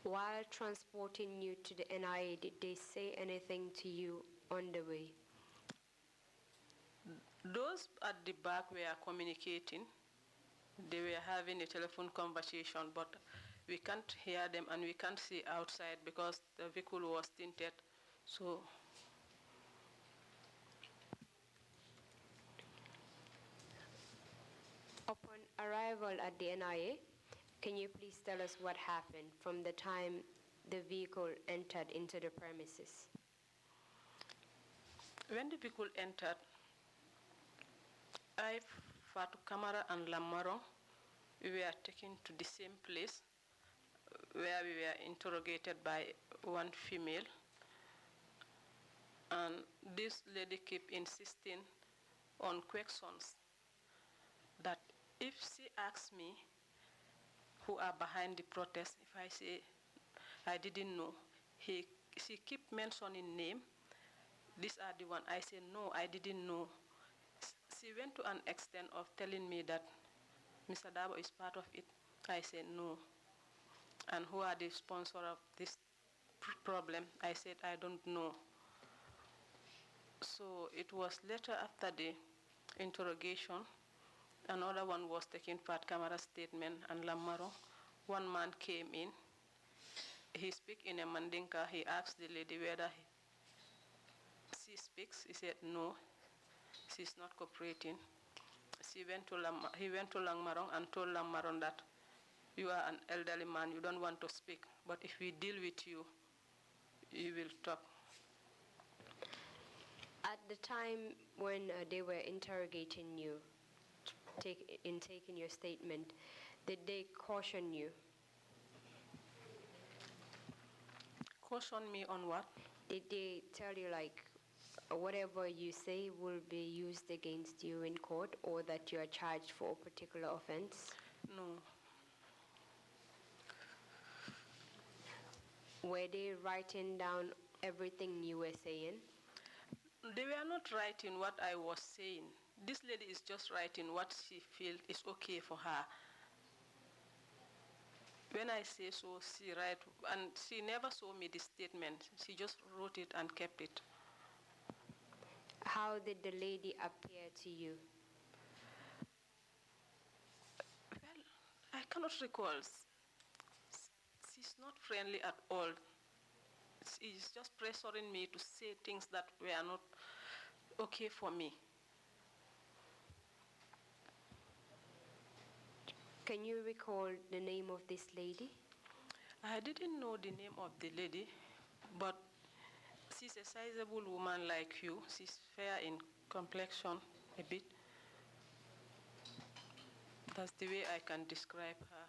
While transporting you to the NIA, did they say anything to you on the way? Those at the back were communicating. They were having a telephone conversation, but we can't hear them and we can't see outside because the vehicle was tinted. So upon arrival at the NIA, can you please tell us what happened from the time the vehicle entered into the premises? when the vehicle entered, I, Fatoumatta and Lamaro, we were taken to the same place where we were interrogated by one female. And this lady kept insisting on questions that if she asks me who are behind the protest, if I say I didn't know, she kept mentioning name. These are the one. I said, no, I didn't know. She went to an extent of telling me that Mr. Dabo is part of it. I said, no. And who are the sponsor of this problem? I said, I don't know. So it was later after the interrogation, another one was taking Fatoumatta's statement and Lamaro. One man came in. He speak in a Mandinka. He asked the lady whether she speaks. He said, no, she's not cooperating. He went to Langmarong and told Langmarong that you are an elderly man, you don't want to speak, but if we deal with you, you will talk. At the time when they were interrogating you, taking your statement, did they caution you? Caution me on what? Did they tell you like whatever you say will be used against you in court or that you are charged for a particular offense? No. Were they writing down everything you were saying? They were not writing what I was saying. This lady is just writing what she feels is okay for her. When I say so, she write, and she never saw me the statement. She just wrote it and kept it. How did the lady appear to you? Well, I cannot recall. She's not friendly at all. She's just pressuring me to say things that were not okay for me. Can you recall the name of this lady? I didn't know the name of the lady, but she's a sizable woman like you. She's fair in complexion a bit. That's the way I can describe her.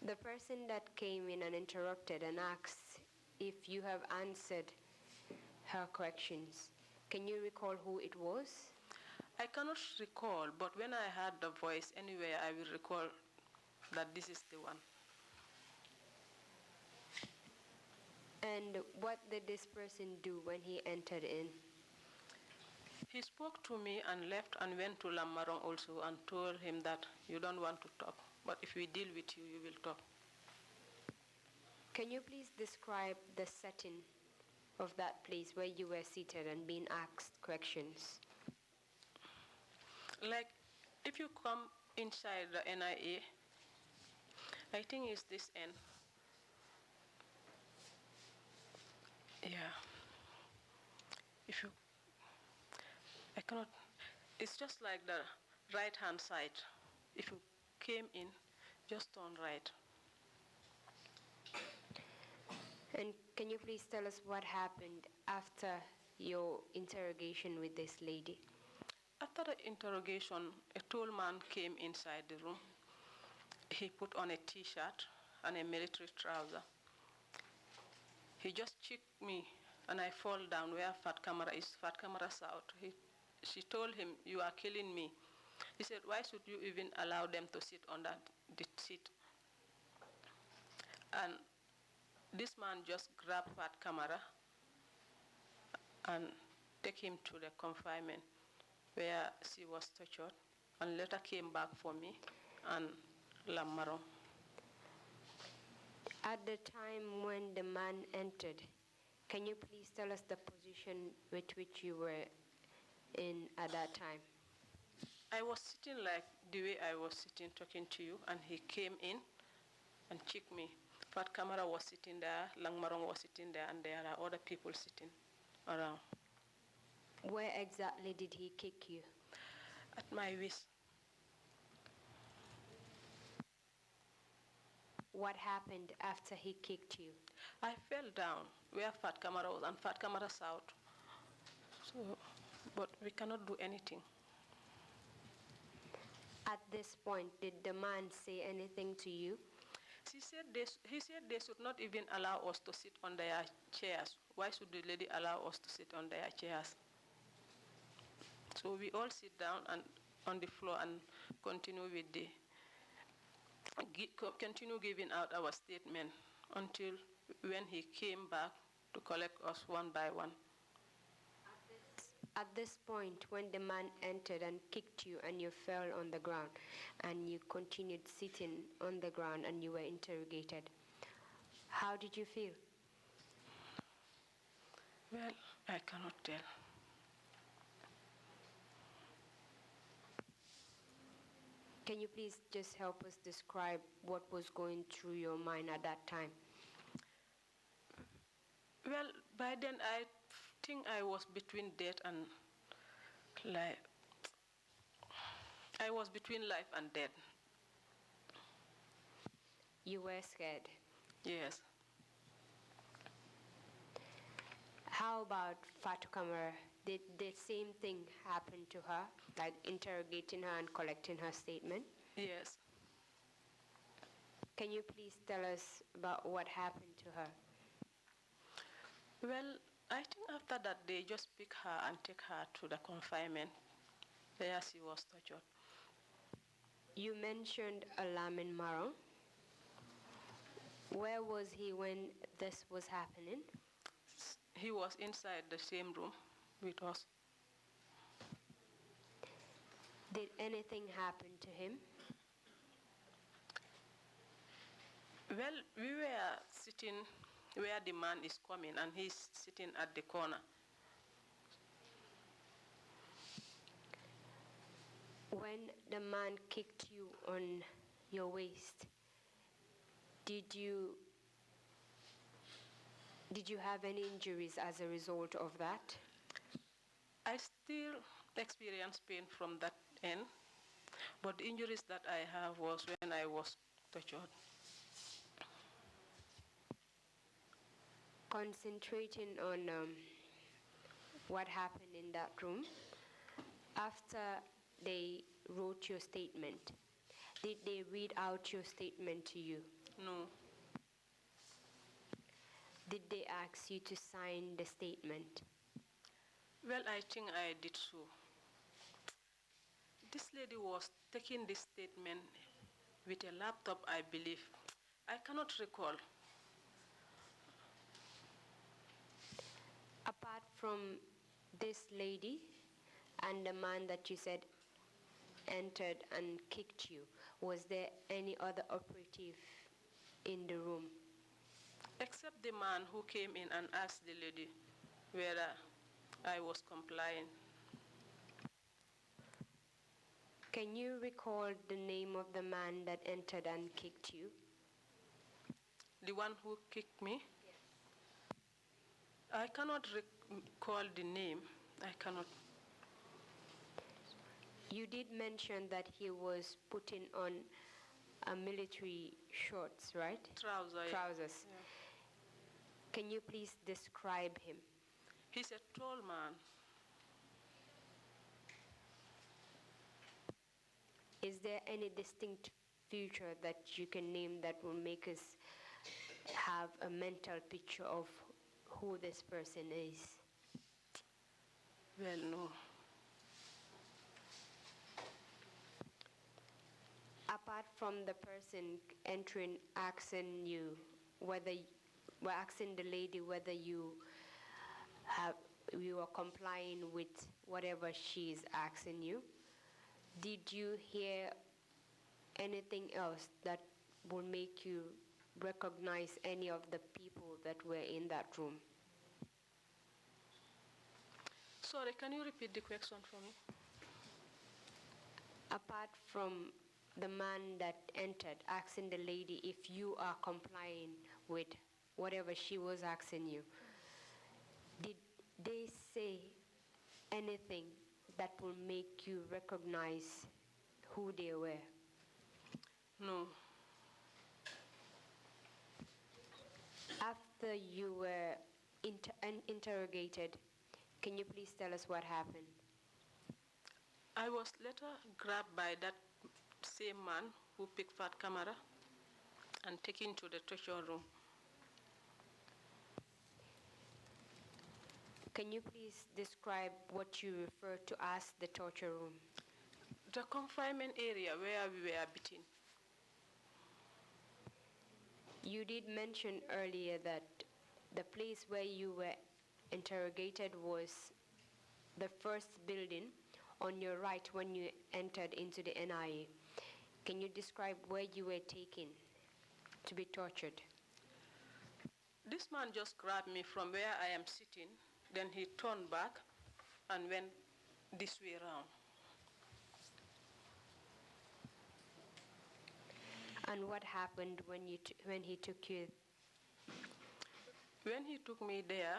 The person that came in and interrupted and asked if you have answered her questions, can you recall who it was? I cannot recall, but when I heard the voice anywhere, I will recall that this is the one. And what did this person do when he entered in? He spoke to me and left and went to Lamarong also and told him that you don't want to talk, but if we deal with you, you will talk. Can you please describe the setting of that place where you were seated and being asked questions? Like, if you come inside the NIA, I think it's this end. Yeah. If you, I cannot, it's just like the right-hand side. If you came in, just turn right. And can you please tell us what happened after your interrogation with this lady? After the interrogation, a tall man came inside the room. He put on a T-shirt and a military trouser. He just checked me, and I fall down where Fat Camara is. Fat Camara's out. She told him, "You are killing me." He said, "Why should you even allow them to sit on the seat?" And this man just grabbed Fat Camara and take him to the confinement where she was tortured, and later came back for me and Lamaro. At the time when the man entered, can you please tell us the position with which you were in at that time? I was sitting like the way I was sitting talking to you, and he came in and checked me. Fat Camara was sitting there, Langmarong was sitting there, and there are other people sitting around. Where exactly did he kick you? At my waist. What happened after he kicked you? I fell down where Fat Camara was, and Fat Camara's out. So, but we cannot do anything. At this point, did the man say anything to you? He said they should not even allow us to sit on their chairs. Why should the lady allow us to sit on their chairs? So we all sit down and on the floor and continue with continue giving out our statement until when he came back to collect us one by one. At this point, when the man entered and kicked you and you fell on the ground and you continued sitting on the ground and you were interrogated, how did you feel? Well, I cannot tell. Can you please just help us describe what was going through your mind at that time? Well, by then I think I was between death and life. I was between life and death. You were scared. Yes. How about Fatoumatta? Did the same thing happen to her, like interrogating her and collecting her statement? Yes. Can you please tell us about what happened to her? Well, I think after that they just pick her and take her to the confinement where she was tortured. You mentioned Alamin Maro. Where was he when this was happening? He was inside the same room with us. Did anything happen to him? Well, we were sitting where the man is coming, and he's sitting at the corner. When the man kicked you on your waist, did you have any injuries as a result of that? I still experience pain from that end, but the injuries that I have was when I was tortured. Concentrating on what happened in that room, after they wrote your statement, did they read out your statement to you? No. Did they ask you to sign the statement? Well, I think I did so. This lady was taking this statement with a laptop, I believe. I cannot recall. Apart from this lady and the man that you said entered and kicked you, was there any other operative in the room? Except the man who came in and asked the lady whether I was complying. Can you recall the name of the man that entered and kicked you? The one who kicked me? Yes. I cannot recall the name. I cannot. You did mention that he was putting on a military shorts, right? Trousers. Yeah. Can you please describe him? He's a tall man. Is there any distinct feature that you can name that will make us have a mental picture of who this person is? Well, no. Apart from the person entering, asking you whether, asking the lady whether you are complying with whatever she is asking you, did you hear anything else that will make you recognize any of the people that were in that room? Sorry, can you repeat the question for me? Apart from the man that entered asking the lady if you are complying with whatever she was asking you, did they say anything that will make you recognize who they were? No. After you were interrogated, can you please tell us what happened? I was later grabbed by that same man who picked Fatoumatta and taken to the torture room. Can you please describe what you refer to as the torture room? The confinement area where we were beaten. You did mention earlier that the place where you were interrogated was the first building on your right when you entered into the NIA. Can you describe where you were taken to be tortured? This man just grabbed me from where I am sitting, then he turned back and went this way around. And what happened when he took you? When he took me there,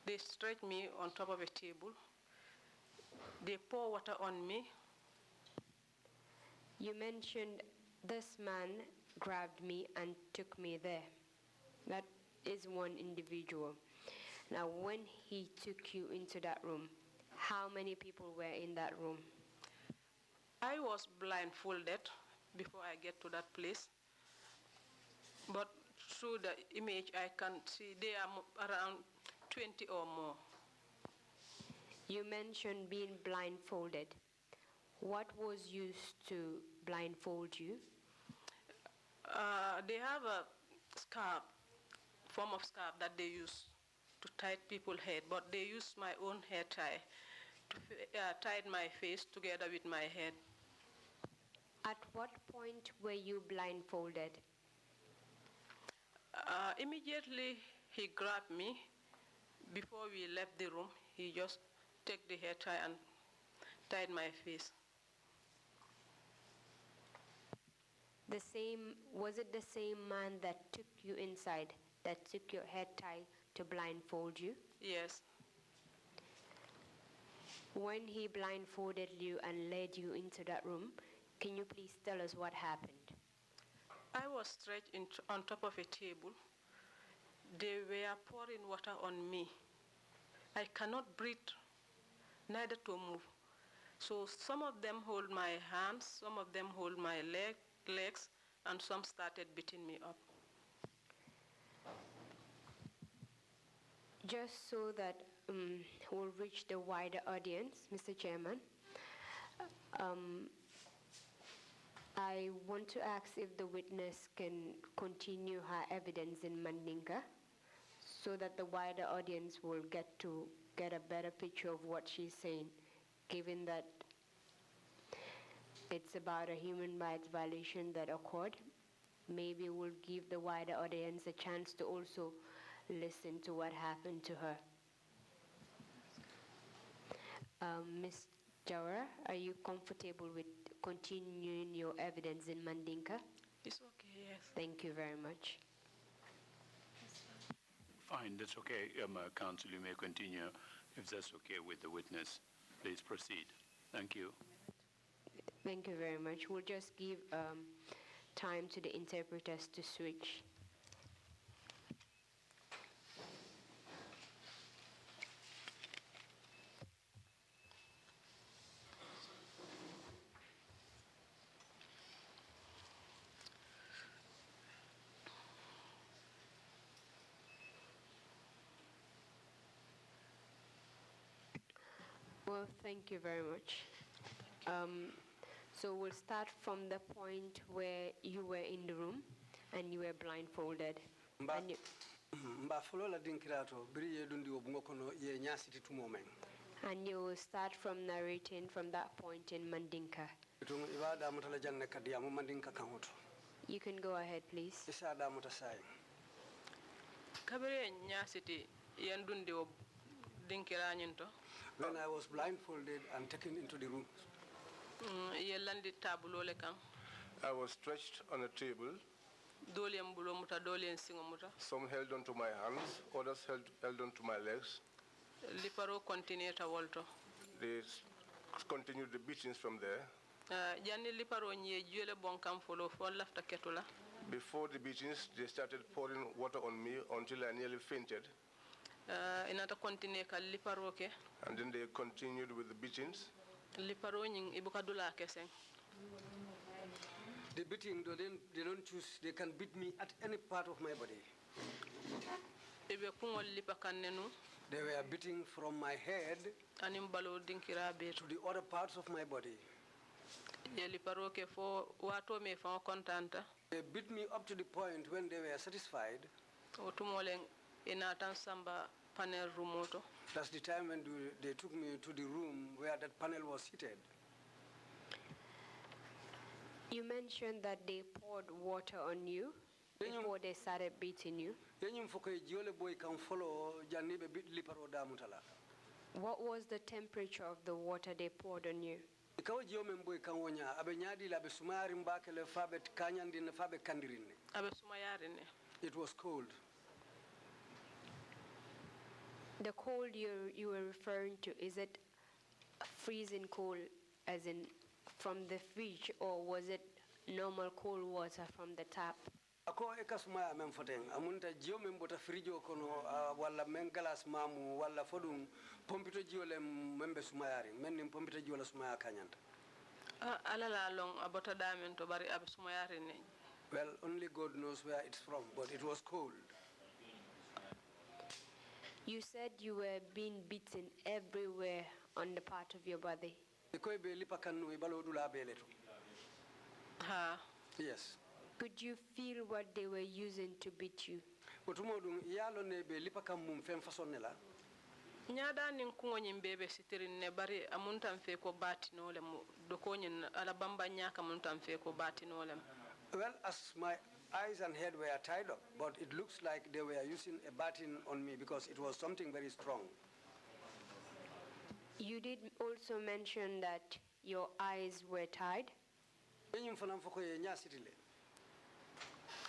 they stretched me on top of a table. They pour water on me. You mentioned this man grabbed me and took me there. That is one individual. Now, when he took you into that room, how many people were in that room? I was blindfolded before I get to that place. But through the image, I can see there are around 20 or more. You mentioned being blindfolded. What was used to blindfold you? They have a scarf, form of scarf that they use to tie people's head, but they use my own hair tie to tie my face together with my head. At what point were you blindfolded? Immediately he grabbed me. Before we left the room, he just took the hair tie and tied my face. Was it the same man that took you inside, that took your head tie to blindfold you? Yes. When he blindfolded you and led you into that room, can you please tell us what happened? I was stretched on top of a table. They were pouring water on me. I cannot breathe, neither to move. So some of them hold my hands, some of them hold my legs, and some started beating me up. Just so that we'll reach the wider audience, Mr. Chairman, I want to ask if the witness can continue her evidence in Mandinka so that the wider audience will get a better picture of what she's saying, given that it's about a human rights violation that occurred. Maybe we'll give the wider audience a chance to also listen to what happened to her. Ms. Jawara, are you comfortable with continuing your evidence in Mandinka? It's okay, yes. Thank you very much. Fine, that's okay. Counsel, you may continue if that's okay with the witness. Please proceed. Thank you. Thank you very much. We'll just give time to the interpreters to switch. Well, thank you very much. So we'll start from the point where you were in the room and you were blindfolded. And you will start from narrating from that point in Mandinka. You can go ahead, please. When I was blindfolded and taken into the room, I was stretched on a table. Some held onto my hands, others held onto my legs. They continued the beatings from there. Before the beatings, they started pouring water on me until I nearly fainted. And then they continued with the beatings. The beating, they don't choose, they can beat me at any part of my body. They were beating from my head to the other parts of my body. They beat me up to the point when they were satisfied. That's the time when they took me to the room where that panel was seated. You mentioned that they poured water on you before they started beating you. What was the temperature of the water they poured on you? It was cold. The cold you were referring to, is it freezing cold as in from the fridge, or was it normal cold water from the tap? Ako ekasumaya memfoteng amunta jio membota frijo kono wala mengalas mamu wala fodum pompito jiole membe sumayari menni pompito jiola sumaya kanyanta. Ala la long abota damen to bari ab sumayari ne. Well, only God knows where it's from, but it was cold. You said you were being beaten everywhere on the part of your body. Yes. Could you feel what they were using to beat you? Nyada nin kungo bebe sitirin ne bari amuntan fe ko batinole mu dokonyin ala bamba nyaka amuntan fe ko batinole. Well, as my eyes and head were tied up, but it looks like they were using a baton on me because it was something very strong. You did also mention that your eyes were tied.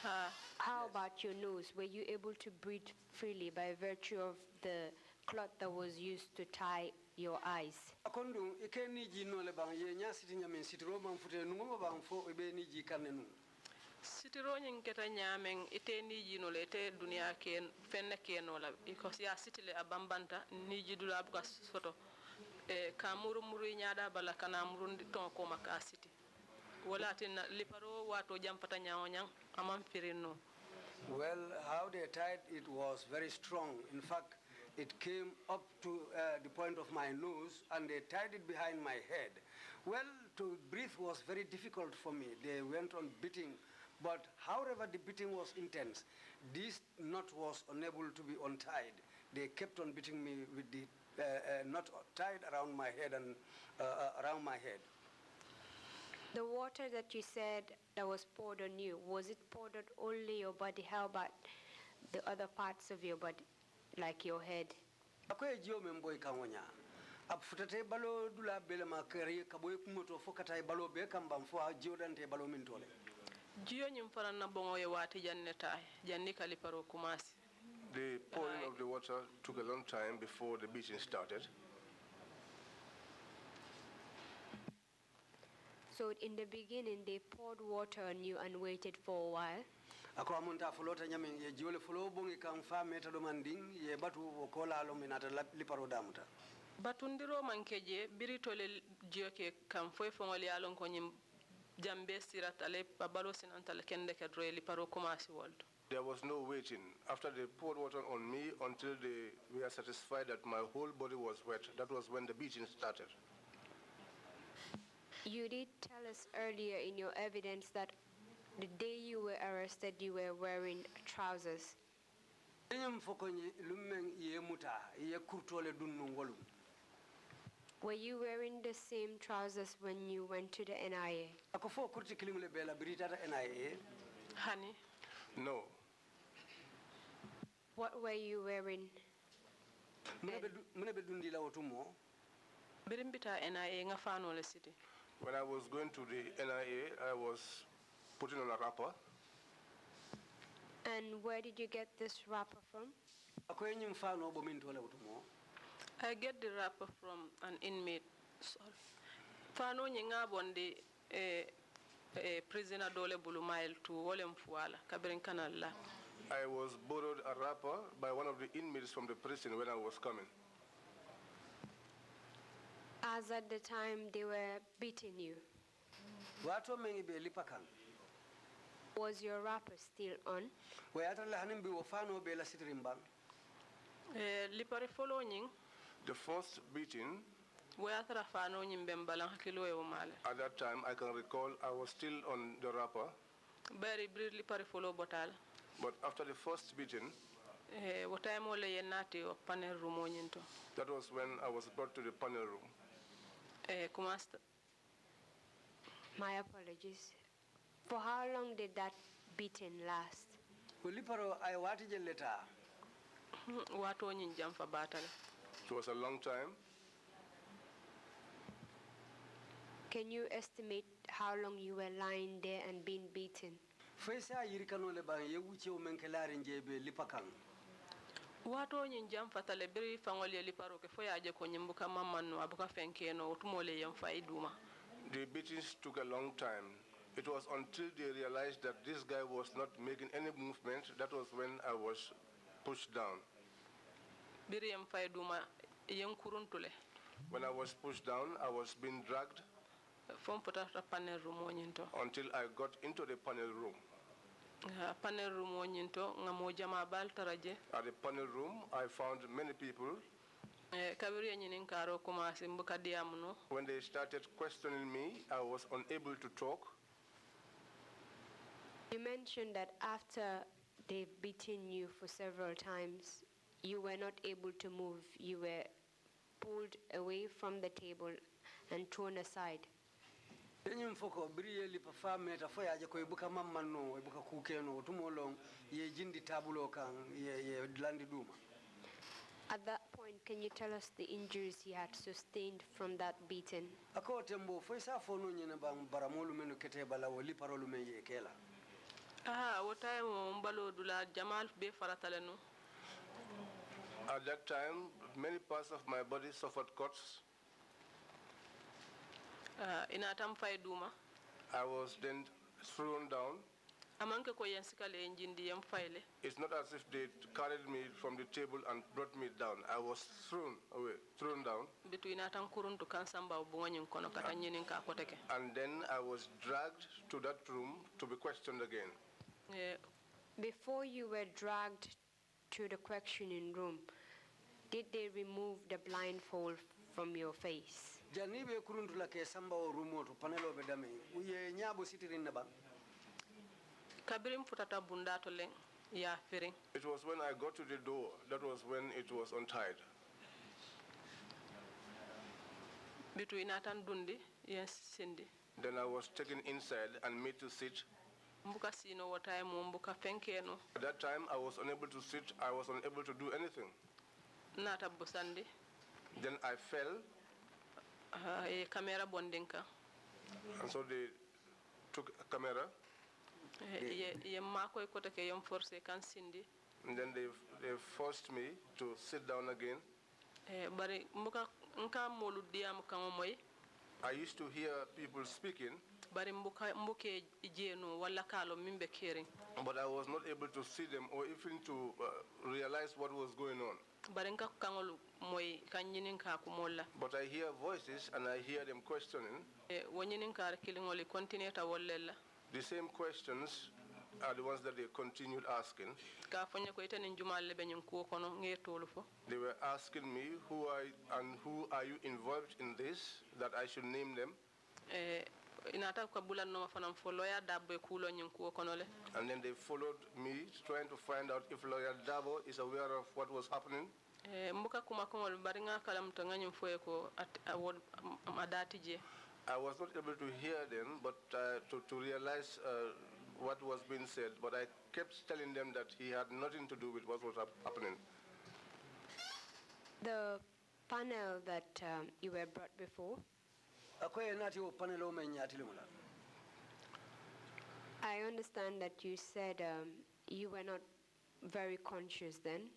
How about your nose? Were you able to breathe freely by virtue of the cloth that was used to tie your eyes? Akondu ikeni ji no le bang ye nya siti nya men siti ro man fute numo bang fo be ni ji kanenu. Sitiro nyin keta nyamen ite ni jino le ite dunia ken fenne keno la because ya sitile abambanta ni jidula abuka soto kamuru muru nyaada bala kana murundi ton ko maka siti wala tin liparo wato jampata nyaonyang amam firino. Well, how they tied it was very strong. In fact, it came up to the point of my nose and they tied it behind my head. Well, to breathe was very difficult for me. They went on beating, but however the beating was intense, this knot was unable to be untied. They kept on beating me with the knot tied around my head and around my head. The water that you said that was poured on you, was it poured on only your body? How about the other parts of your body, like your head? Akoy jio memboy kangonya. Abfutate balo dula bele makari kaboy kumoto fokata balo be kambam fo jio dante balo mintole. Jio nyim fana na bongo ye wati janneta janni kaliparo kumasi. The pouring of the water took a long time before the beating started. So in the beginning, they poured water on you and waited for a while. Ako amunta fulota nyamen ye jiole fulo bongi kan fa meta do manding ye batu kola lo minata liparo damuta. Batundiro mankeje biritole jioke kam foi fongoli alon ko nyim jambe siratale babalo sinantale kende kedro liparo kumasi woldo. There was no waiting. After they poured water on me until they were satisfied that my whole body was wet, that was when the beating started. You did tell us earlier in your evidence that the day you were arrested, you were wearing trousers. Were you wearing the same trousers when you went to the NIA? Honey? No. What were you wearing? Birimbita NIA ngafano le city. When I was going to the NIA, I was putting on a wrapper. And where did you get this wrapper from? I get the wrapper from an inmate. Sorry. Fano nyinga bondi prisoner dole bulumail to wolem fuala kabirin kanalla. I was borrowed a wrapper by one of the inmates from the prison when I was coming. As at the time they were beating you, was your wrapper still on? The first beating, at that time I can recall I was still on the wrapper. But after the first beating, that was when I was brought to the panel room. My apologies. For how long did that beating last? It was a long time. Can you estimate how long you were lying there and being beaten? Wato nyinjam fatale biri fangole liparo ke foyaje ko nyimbuka mamanu abuka fenkeno utumole yamfaiduma. The beatings took a long time. It was until they realized that this guy was not making any movement, that was when I was pushed down. Biri yamfaiduma yenkuruntule. When I was pushed down, I was being dragged until I got into the panel room. Panel room at the panel room, I found many people. When they started questioning me, I was unable to talk. You mentioned that after they've beaten you for several times, you were not able to move. You were pulled away from the table and thrown aside. At that point, can you tell us the injuries he had sustained from that beating? what time mbalo dula jamal be faratalenu. At that time, many parts of my body suffered cuts. Inatam fay duma. I was then thrown down. Amanke ko yensikale njindi yam fayle. It's not as if they carried me from the table and brought me down. I was thrown down. Between atan kuruntu kansamba bunganyin kono kata nyinin ka koteke. And then I was dragged to that room to be questioned again. Before you were dragged to the questioning room, did they remove the blindfold from your face? Janibe kuruntu la ke samba o rumo to panelo be dami. Uye nyabo sitirin na ba. Kabirim futata bundato leng ya firing. It was when I got to the door, that was when it was untied. Between atan dundi yes sindi. Then I was taken inside and made to sit. Mbuka sino watay mo mbuka fenkeno. At that time I was unable to sit, I was unable to do anything. Nata busandi. Then I fell. Camera bondinka. And so they took a camera. And then they forced me to sit down again. I used to hear people speaking, but I was not able to see them or even to realize what was going on. But I hear voices and I hear them questioning. The same questions are the ones that they continued asking. They were asking me, who are you involved in this, that I should name them? And then they followed me, trying to find out if Lawyer Dabo is aware of what was happening. I was not able to hear them, but to realize what was being said, but I kept telling them that he had nothing to do with what was happening. The panel that you were brought before, I understand that you said you were not very conscious then.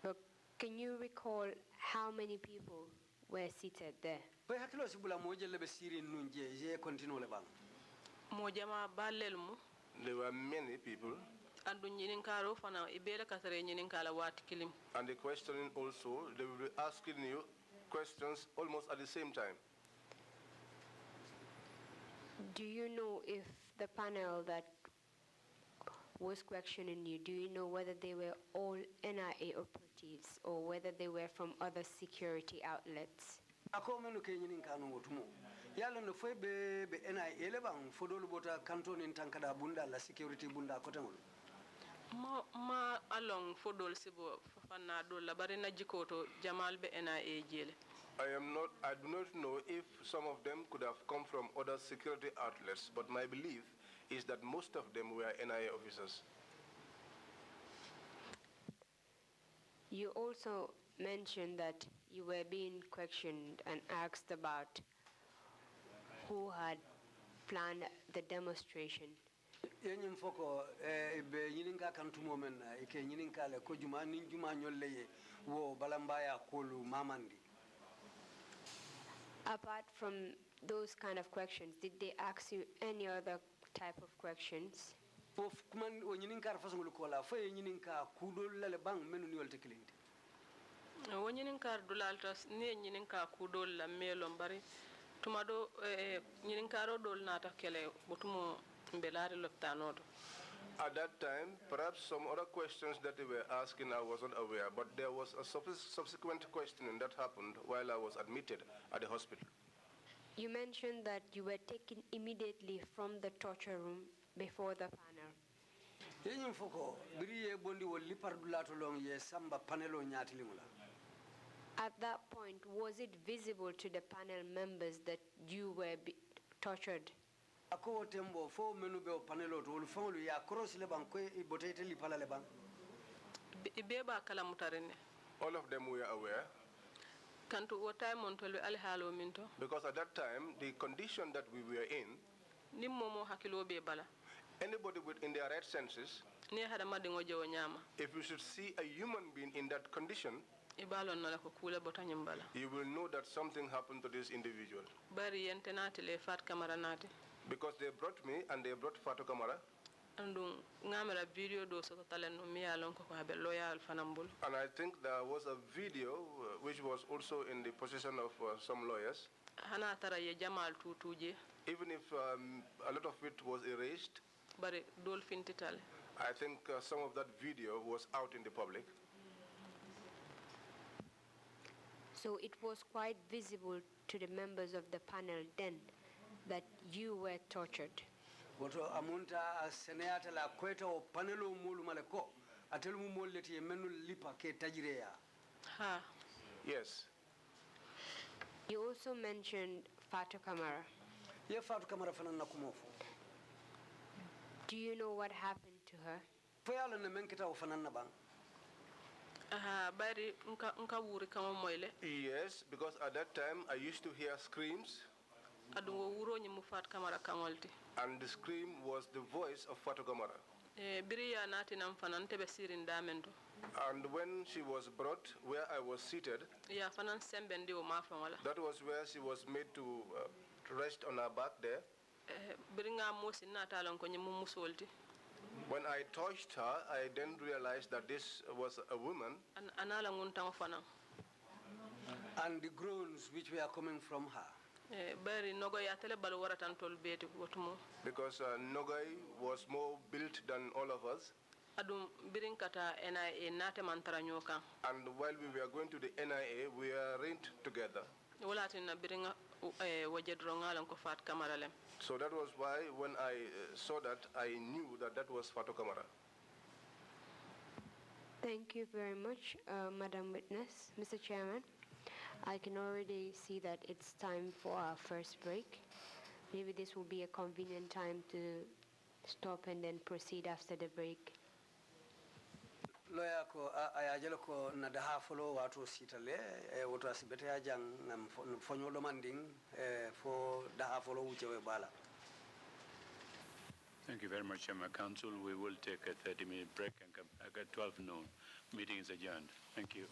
But can you recall how many people were seated there? There were many people. And the questioning also, they will be asking you questions almost at the same time. Do you know if the panel that was questioning you, do you know whether they were all NIA operatives or whether they were from other security outlets? Ma along fodol sibo fana do la barina jikoto jamal be NIA jele. I do not know if some of them could have come from other security outlets, but my belief is that most of them were NIA officers. You also mentioned that you were being questioned and asked about who had planned the demonstration. Apart from those kind of questions, did they ask you any other type of questions? At that time, perhaps some other questions that they were asking I wasn't aware, but there was a subsequent questioning that happened while I was admitted at the hospital. You mentioned that you were taken immediately from the torture room before the panel. At that point, was it visible to the panel members that you were tortured? All of them were aware. Kantu o time on tolwe alhaalo minto. Because at that time, the condition that we were in, nimmomo hakilo be bala. Anybody within their right senses, if you should see a human being in that condition, you will know that something happened to this individual. Because they brought me and they brought Fatoumatta. And I think there was a video which was also in the possession of some lawyers. Even if a lot of it was erased, I think some of that video was out in the public. So it was quite visible to the members of the panel then that you were tortured. Yes. You also mentioned Fatoumatta. Do you know what happened to her? Yes, because at that time I used to hear screams. And the scream was the voice of Fatoumatta. And when she was brought where I was seated, that was where she was made to rest on her back there. When I touched her, I then realized that this was a woman. And the groans which were coming from her. Because Nogai was more built than all of us. And while we were going to the NIA, we were arraigned together. So that was why when I saw that, I knew that that was Fatoumatta. Thank you very much, Madam Witness. Mr. Chairman, I can already see that it's time for our first break. Maybe this will be a convenient time to stop and then proceed after the break. Lawyer ko ayajelo ko na daha follow watu sitale watu asibete ajang nam fonyo demanding for daha follow uchewe bala. Thank you very much, Council. We will take a 30-minute break and come back at 12 noon. Meeting is adjourned. Thank you.